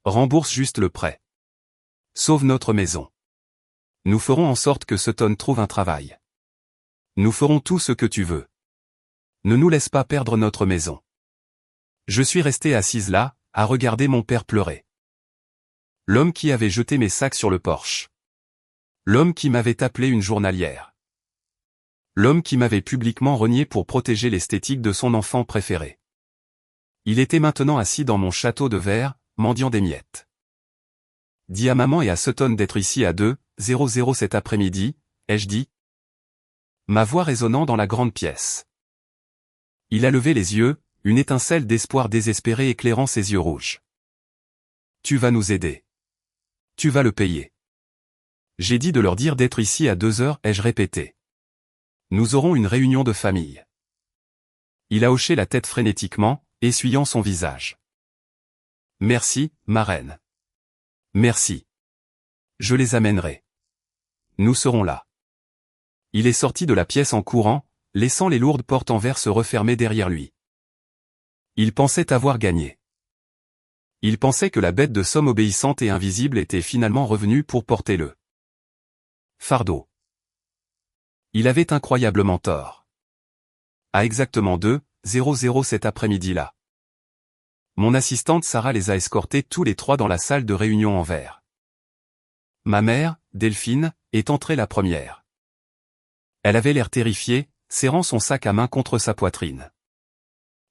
Rembourse juste le prêt. Sauve notre maison. Nous ferons en sorte que Sutton trouve un travail. Nous ferons tout ce que tu veux. Ne nous laisse pas perdre notre maison. Je suis restée assise là, à regarder mon père pleurer. L'homme qui avait jeté mes sacs sur le porche. L'homme qui m'avait appelé une journalière. L'homme qui m'avait publiquement renié pour protéger l'esthétique de son enfant préféré. Il était maintenant assis dans mon château de verre, mendiant des miettes. Dis à maman et à Sutton d'être ici à 2:00 cet après-midi, ai-je dit. Ma voix résonnant dans la grande pièce. Il a levé les yeux, une étincelle d'espoir désespéré éclairant ses yeux rouges. Tu vas nous aider. Tu vas le payer. J'ai dit de leur dire d'être ici à 2:00, ai-je répété. Nous aurons une réunion de famille. Il a hoché la tête frénétiquement, essuyant son visage. Merci, ma reine. Merci. Je les amènerai. Nous serons là. Il est sorti de la pièce en courant, laissant les lourdes portes en verre se refermer derrière lui. Il pensait avoir gagné. Il pensait que la bête de somme obéissante et invisible était finalement revenue pour porter le fardeau. Il avait incroyablement tort. À exactement 2:00 cet après-midi-là. Mon assistante Sarah les a escortés tous les trois dans la salle de réunion en verre. Ma mère, Delphine, est entrée la première. Elle avait l'air terrifiée, serrant son sac à main contre sa poitrine.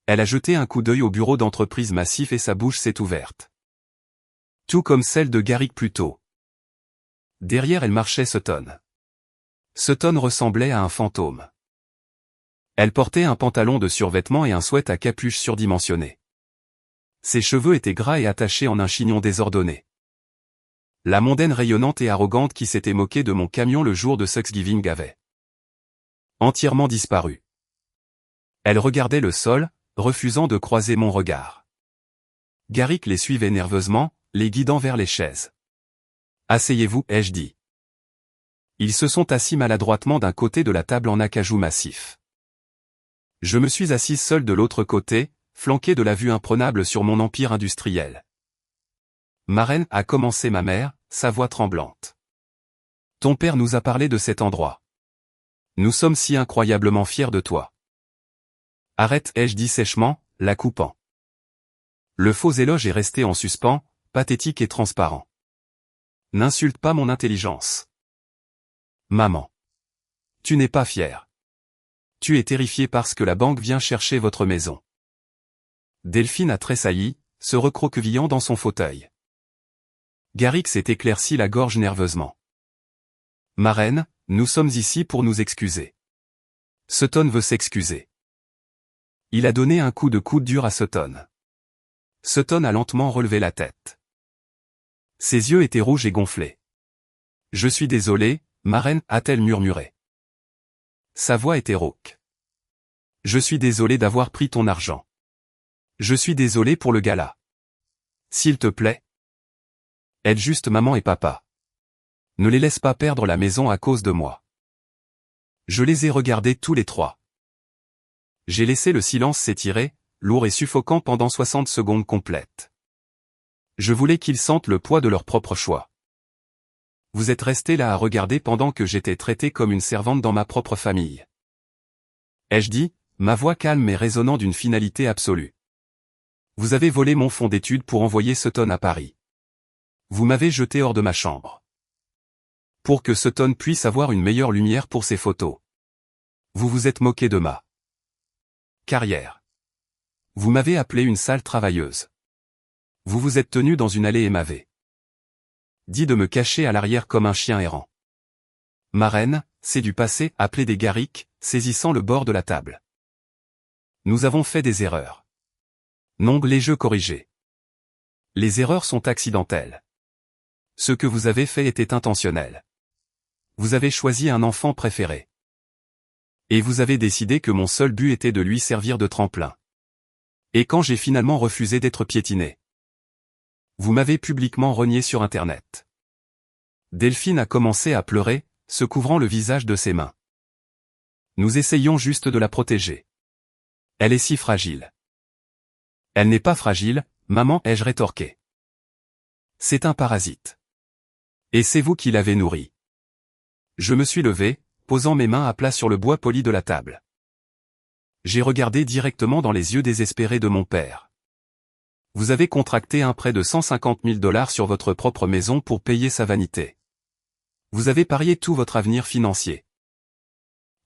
Elle a jeté un coup d'œil au bureau d'entreprise massif et sa bouche s'est ouverte. Tout comme celle de Garrick plus tôt. Derrière elle marchait Sutton. Sutton ressemblait à un fantôme. Elle portait un pantalon de survêtement et un sweat à capuche surdimensionné. Ses cheveux étaient gras et attachés en un chignon désordonné. La mondaine rayonnante et arrogante qui s'était moquée de mon camion le jour de Thanksgiving avait entièrement disparu. Elle regardait le sol, refusant de croiser mon regard. Garrick les suivait nerveusement, les guidant vers les chaises. « Asseyez-vous, ai-je dit. » Ils se sont assis maladroitement d'un côté de la table en acajou massif. Je me suis assise seule de l'autre côté, flanquée de la vue imprenable sur mon empire industriel. Ma reine, a commencé ma mère, sa voix tremblante. Ton père nous a parlé de cet endroit. Nous sommes si incroyablement fiers de toi. Arrête, ai-je dit sèchement, la coupant. Le faux éloge est resté en suspens, pathétique et transparent. N'insulte pas mon intelligence. Maman. Tu n'es pas fière. Tu es terrifiée parce que la banque vient chercher votre maison. Delphine a tressailli, se recroquevillant dans son fauteuil. Garrick s'est éclairci la gorge nerveusement. Ma reine, nous sommes ici pour nous excuser. Sutton veut s'excuser. Il a donné un coup de coude dur à Sutton. Sutton a lentement relevé la tête. Ses yeux étaient rouges et gonflés. Je suis désolé, ma reine, a-t-elle murmuré. Sa voix était rauque. Je suis désolé d'avoir pris ton argent. Je suis désolé pour le gala. S'il te plaît. Aide juste maman et papa. Ne les laisse pas perdre la maison à cause de moi. Je les ai regardés tous les trois. J'ai laissé le silence s'étirer, lourd et suffocant pendant 60 secondes complètes. Je voulais qu'ils sentent le poids de leur propre choix. Vous êtes resté là à regarder pendant que j'étais traité comme une servante dans ma propre famille. Ai-je dit, ma voix calme et résonnant d'une finalité absolue. Vous avez volé mon fonds d'études pour envoyer Sutton à Paris. Vous m'avez jeté hors de ma chambre. Pour que Sutton puisse avoir une meilleure lumière pour ses photos. Vous vous êtes moqué de ma carrière. Vous m'avez appelé une sale travailleuse. Vous vous êtes tenu dans une allée et m'avez dit de me cacher à l'arrière comme un chien errant. Ma reine, c'est du passé, appelé des garriques, saisissant le bord de la table. Nous avons fait des erreurs. Non, les jeux corrigés. Les erreurs sont accidentelles. Ce que vous avez fait était intentionnel. Vous avez choisi un enfant préféré. Et vous avez décidé que mon seul but était de lui servir de tremplin. Et quand j'ai finalement refusé d'être piétiné, vous m'avez publiquement renié sur Internet. Delphine a commencé à pleurer, se couvrant le visage de ses mains. Nous essayons juste de la protéger. Elle est si fragile. Elle n'est pas fragile, maman, ai-je rétorqué. C'est un parasite. Et c'est vous qui l'avez nourri. Je me suis levé, posant mes mains à plat sur le bois poli de la table. J'ai regardé directement dans les yeux désespérés de mon père. Vous avez contracté un prêt de 150 000 $ sur votre propre maison pour payer sa vanité. Vous avez parié tout votre avenir financier.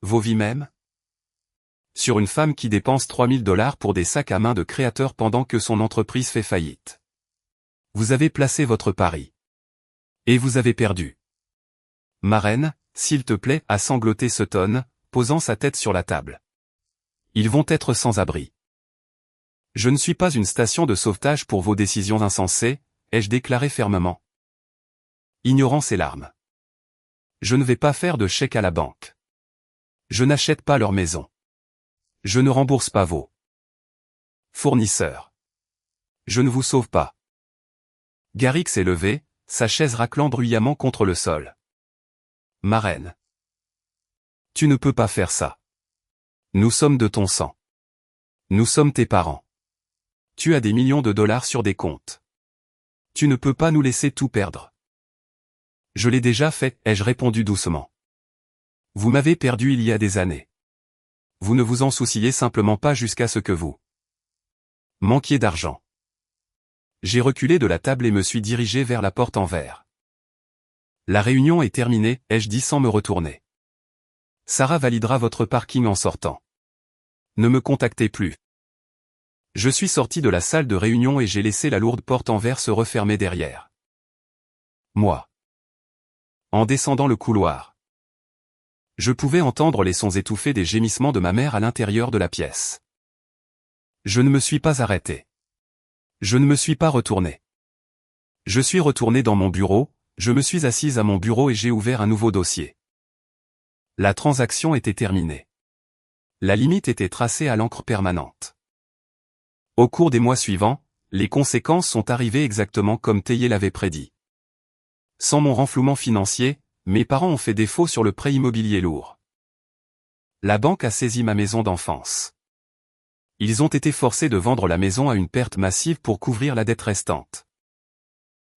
Vos vies même? Sur une femme qui dépense 3 000 $ pour des sacs à main de créateurs pendant que son entreprise fait faillite. Vous avez placé votre pari. Et vous avez perdu. Ma reine, s'il te plaît, a sangloté Sutton, posant sa tête sur la table. Ils vont être sans abri. Je ne suis pas une station de sauvetage pour vos décisions insensées, ai-je déclaré fermement. Ignorant ses larmes. Je ne vais pas faire de chèque à la banque. Je n'achète pas leur maison. Je ne rembourse pas vos fournisseurs. Je ne vous sauve pas. Garrick s'est levé, sa chaise raclant bruyamment contre le sol. Ma reine. Tu ne peux pas faire ça. Nous sommes de ton sang. Nous sommes tes parents. Tu as des millions de dollars sur des comptes. Tu ne peux pas nous laisser tout perdre. Je l'ai déjà fait, ai-je répondu doucement. Vous m'avez perdu il y a des années. Vous ne vous en souciez simplement pas jusqu'à ce que vous manquiez d'argent. J'ai reculé de la table et me suis dirigé vers la porte en verre. La réunion est terminée, ai-je dit sans me retourner. Sarah validera votre parking en sortant. Ne me contactez plus. Je suis sorti de la salle de réunion et j'ai laissé la lourde porte en verre se refermer derrière moi. En descendant le couloir, je pouvais entendre les sons étouffés des gémissements de ma mère à l'intérieur de la pièce. Je ne me suis pas arrêté. Je ne me suis pas retourné. Je suis retourné dans mon bureau, je me suis assise à mon bureau et j'ai ouvert un nouveau dossier. La transaction était terminée. La limite était tracée à l'encre permanente. Au cours des mois suivants, les conséquences sont arrivées exactement comme Théier l'avait prédit. Sans mon renflouement financier, mes parents ont fait défaut sur le prêt immobilier lourd. La banque a saisi ma maison d'enfance. Ils ont été forcés de vendre la maison à une perte massive pour couvrir la dette restante.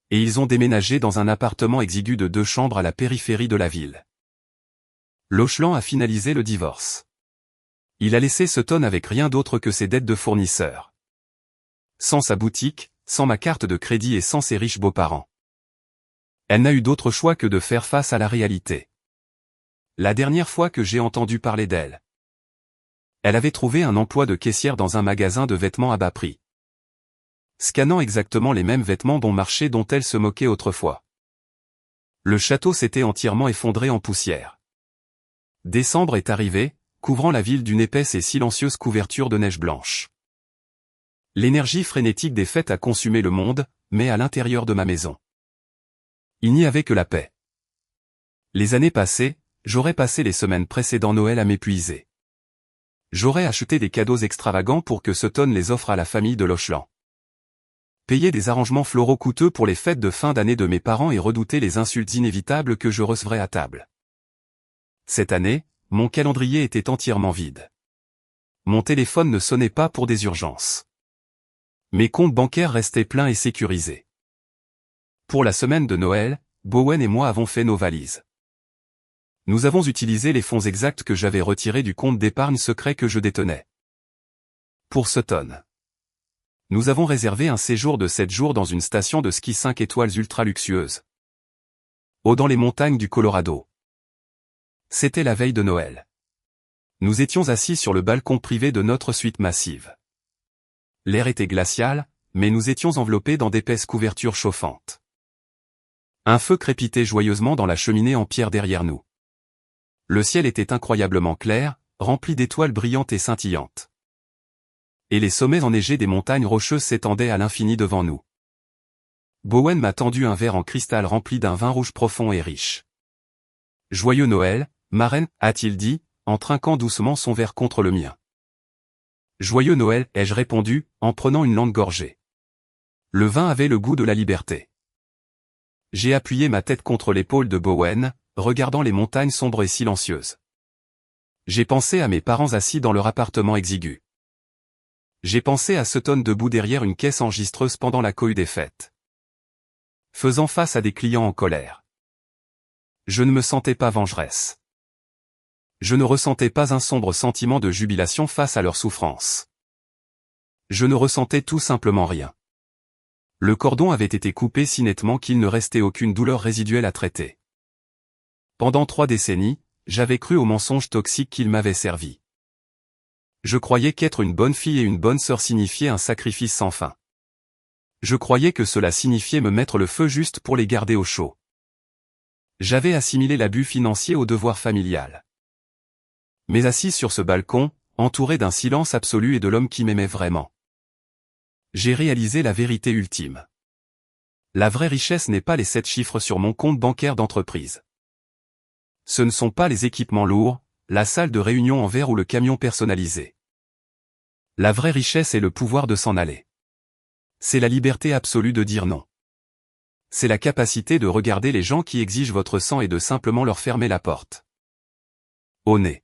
Et ils ont déménagé dans un appartement exigu de 2 chambres à la périphérie de la ville. Lochlan a finalisé le divorce. Il a laissé Sutton avec rien d'autre que ses dettes de fournisseurs. Sans sa boutique, sans ma carte de crédit et sans ses riches beaux-parents. Elle n'a eu d'autre choix que de faire face à la réalité. La dernière fois que j'ai entendu parler d'elle, elle avait trouvé un emploi de caissière dans un magasin de vêtements à bas prix. Scannant exactement les mêmes vêtements bon marché dont elle se moquait autrefois. Le château s'était entièrement effondré en poussière. Décembre est arrivé, couvrant la ville d'une épaisse et silencieuse couverture de neige blanche. L'énergie frénétique des fêtes a consumé le monde, mais à l'intérieur de ma maison, il n'y avait que la paix. Les années passées, j'aurais passé les semaines précédant Noël à m'épuiser. J'aurais acheté des cadeaux extravagants pour que Sutton les offre à la famille de Lochlan. Payer des arrangements floraux coûteux pour les fêtes de fin d'année de mes parents et redouter les insultes inévitables que je recevrais à table. Cette année, mon calendrier était entièrement vide. Mon téléphone ne sonnait pas pour des urgences. Mes comptes bancaires restaient pleins et sécurisés. Pour la semaine de Noël, Bowen et moi avons fait nos valises. Nous avons utilisé les fonds exacts que j'avais retirés du compte d'épargne secret que je détenais. Pour Sutton. Nous avons réservé un séjour de 7 jours dans une station de ski 5 étoiles ultra luxueuse. Dans les montagnes du Colorado. C'était la veille de Noël. Nous étions assis sur le balcon privé de notre suite massive. L'air était glacial, mais nous étions enveloppés dans d'épaisses couvertures chauffantes. Un feu crépitait joyeusement dans la cheminée en pierre derrière nous. Le ciel était incroyablement clair, rempli d'étoiles brillantes et scintillantes. Et les sommets enneigés des montagnes rocheuses s'étendaient à l'infini devant nous. Bowen m'a tendu un verre en cristal rempli d'un vin rouge profond et riche. « Joyeux Noël, ma reine » a-t-il dit, en trinquant doucement son verre contre le mien. « Joyeux Noël » ai-je répondu, en prenant une longue gorgée. Le vin avait le goût de la liberté. J'ai appuyé ma tête contre l'épaule de Bowen, regardant les montagnes sombres et silencieuses. J'ai pensé à mes parents assis dans leur appartement exigu. J'ai pensé à Sutton debout derrière une caisse enregistreuse pendant la cohue des fêtes. Faisant face à des clients en colère. Je ne me sentais pas vengeresse. Je ne ressentais pas un sombre sentiment de jubilation face à leur souffrance. Je ne ressentais tout simplement rien. Le cordon avait été coupé si nettement qu'il ne restait aucune douleur résiduelle à traiter. Pendant 3 décennies, j'avais cru aux mensonges toxiques qu'ils m'avaient servi. Je croyais qu'être une bonne fille et une bonne sœur signifiait un sacrifice sans fin. Je croyais que cela signifiait me mettre le feu juste pour les garder au chaud. J'avais assimilé l'abus financier au devoir familial. Mais assis sur ce balcon, entouré d'un silence absolu et de l'homme qui m'aimait vraiment, j'ai réalisé la vérité ultime. La vraie richesse n'est pas les 7 chiffres sur mon compte bancaire d'entreprise. Ce ne sont pas les équipements lourds, la salle de réunion en verre ou le camion personnalisé. La vraie richesse est le pouvoir de s'en aller. C'est la liberté absolue de dire non. C'est la capacité de regarder les gens qui exigent votre sang et de simplement leur fermer la porte. Au nez.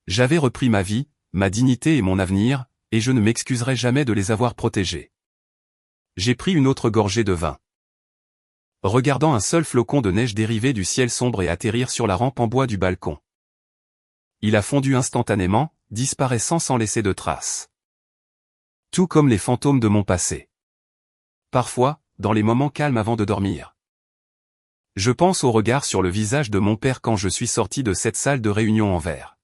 J'avais repris ma vie, ma dignité et mon avenir, et je ne m'excuserai jamais de les avoir protégés. J'ai pris une autre gorgée de vin. Regardant un seul flocon de neige dériver du ciel sombre et atterrir sur la rampe en bois du balcon. Il a fondu instantanément, disparaissant sans laisser de traces. Tout comme les fantômes de mon passé. Parfois, dans les moments calmes avant de dormir. Je pense au regard sur le visage de mon père quand je suis sorti de cette salle de réunion en verre.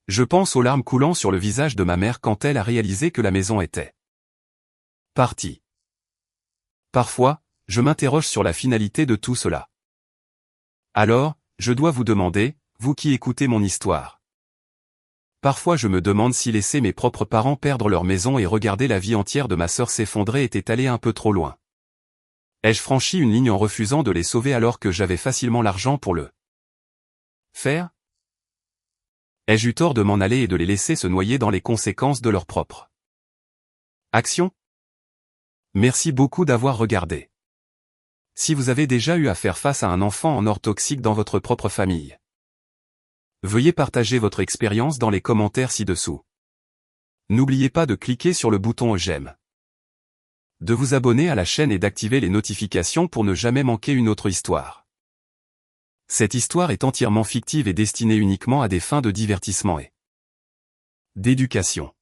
Je pense aux larmes coulant sur le visage de ma mère quand elle a réalisé que la maison était partie. Parfois, je m'interroge sur la finalité de tout cela. Alors, je dois vous demander, vous qui écoutez mon histoire. Parfois je me demande si laisser mes propres parents perdre leur maison et regarder la vie entière de ma sœur s'effondrer était allé un peu trop loin. Ai-je franchi une ligne en refusant de les sauver alors que j'avais facilement l'argent pour le faire? Ai-je eu tort de m'en aller et de les laisser se noyer dans les conséquences de leur propre action? Merci beaucoup d'avoir regardé. Si vous avez déjà eu à faire face à un enfant en or toxique dans votre propre famille, veuillez partager votre expérience dans les commentaires ci-dessous. N'oubliez pas de cliquer sur le bouton j'aime, de vous abonner à la chaîne et d'activer les notifications pour ne jamais manquer une autre histoire. Cette histoire est entièrement fictive et destinée uniquement à des fins de divertissement et d'éducation.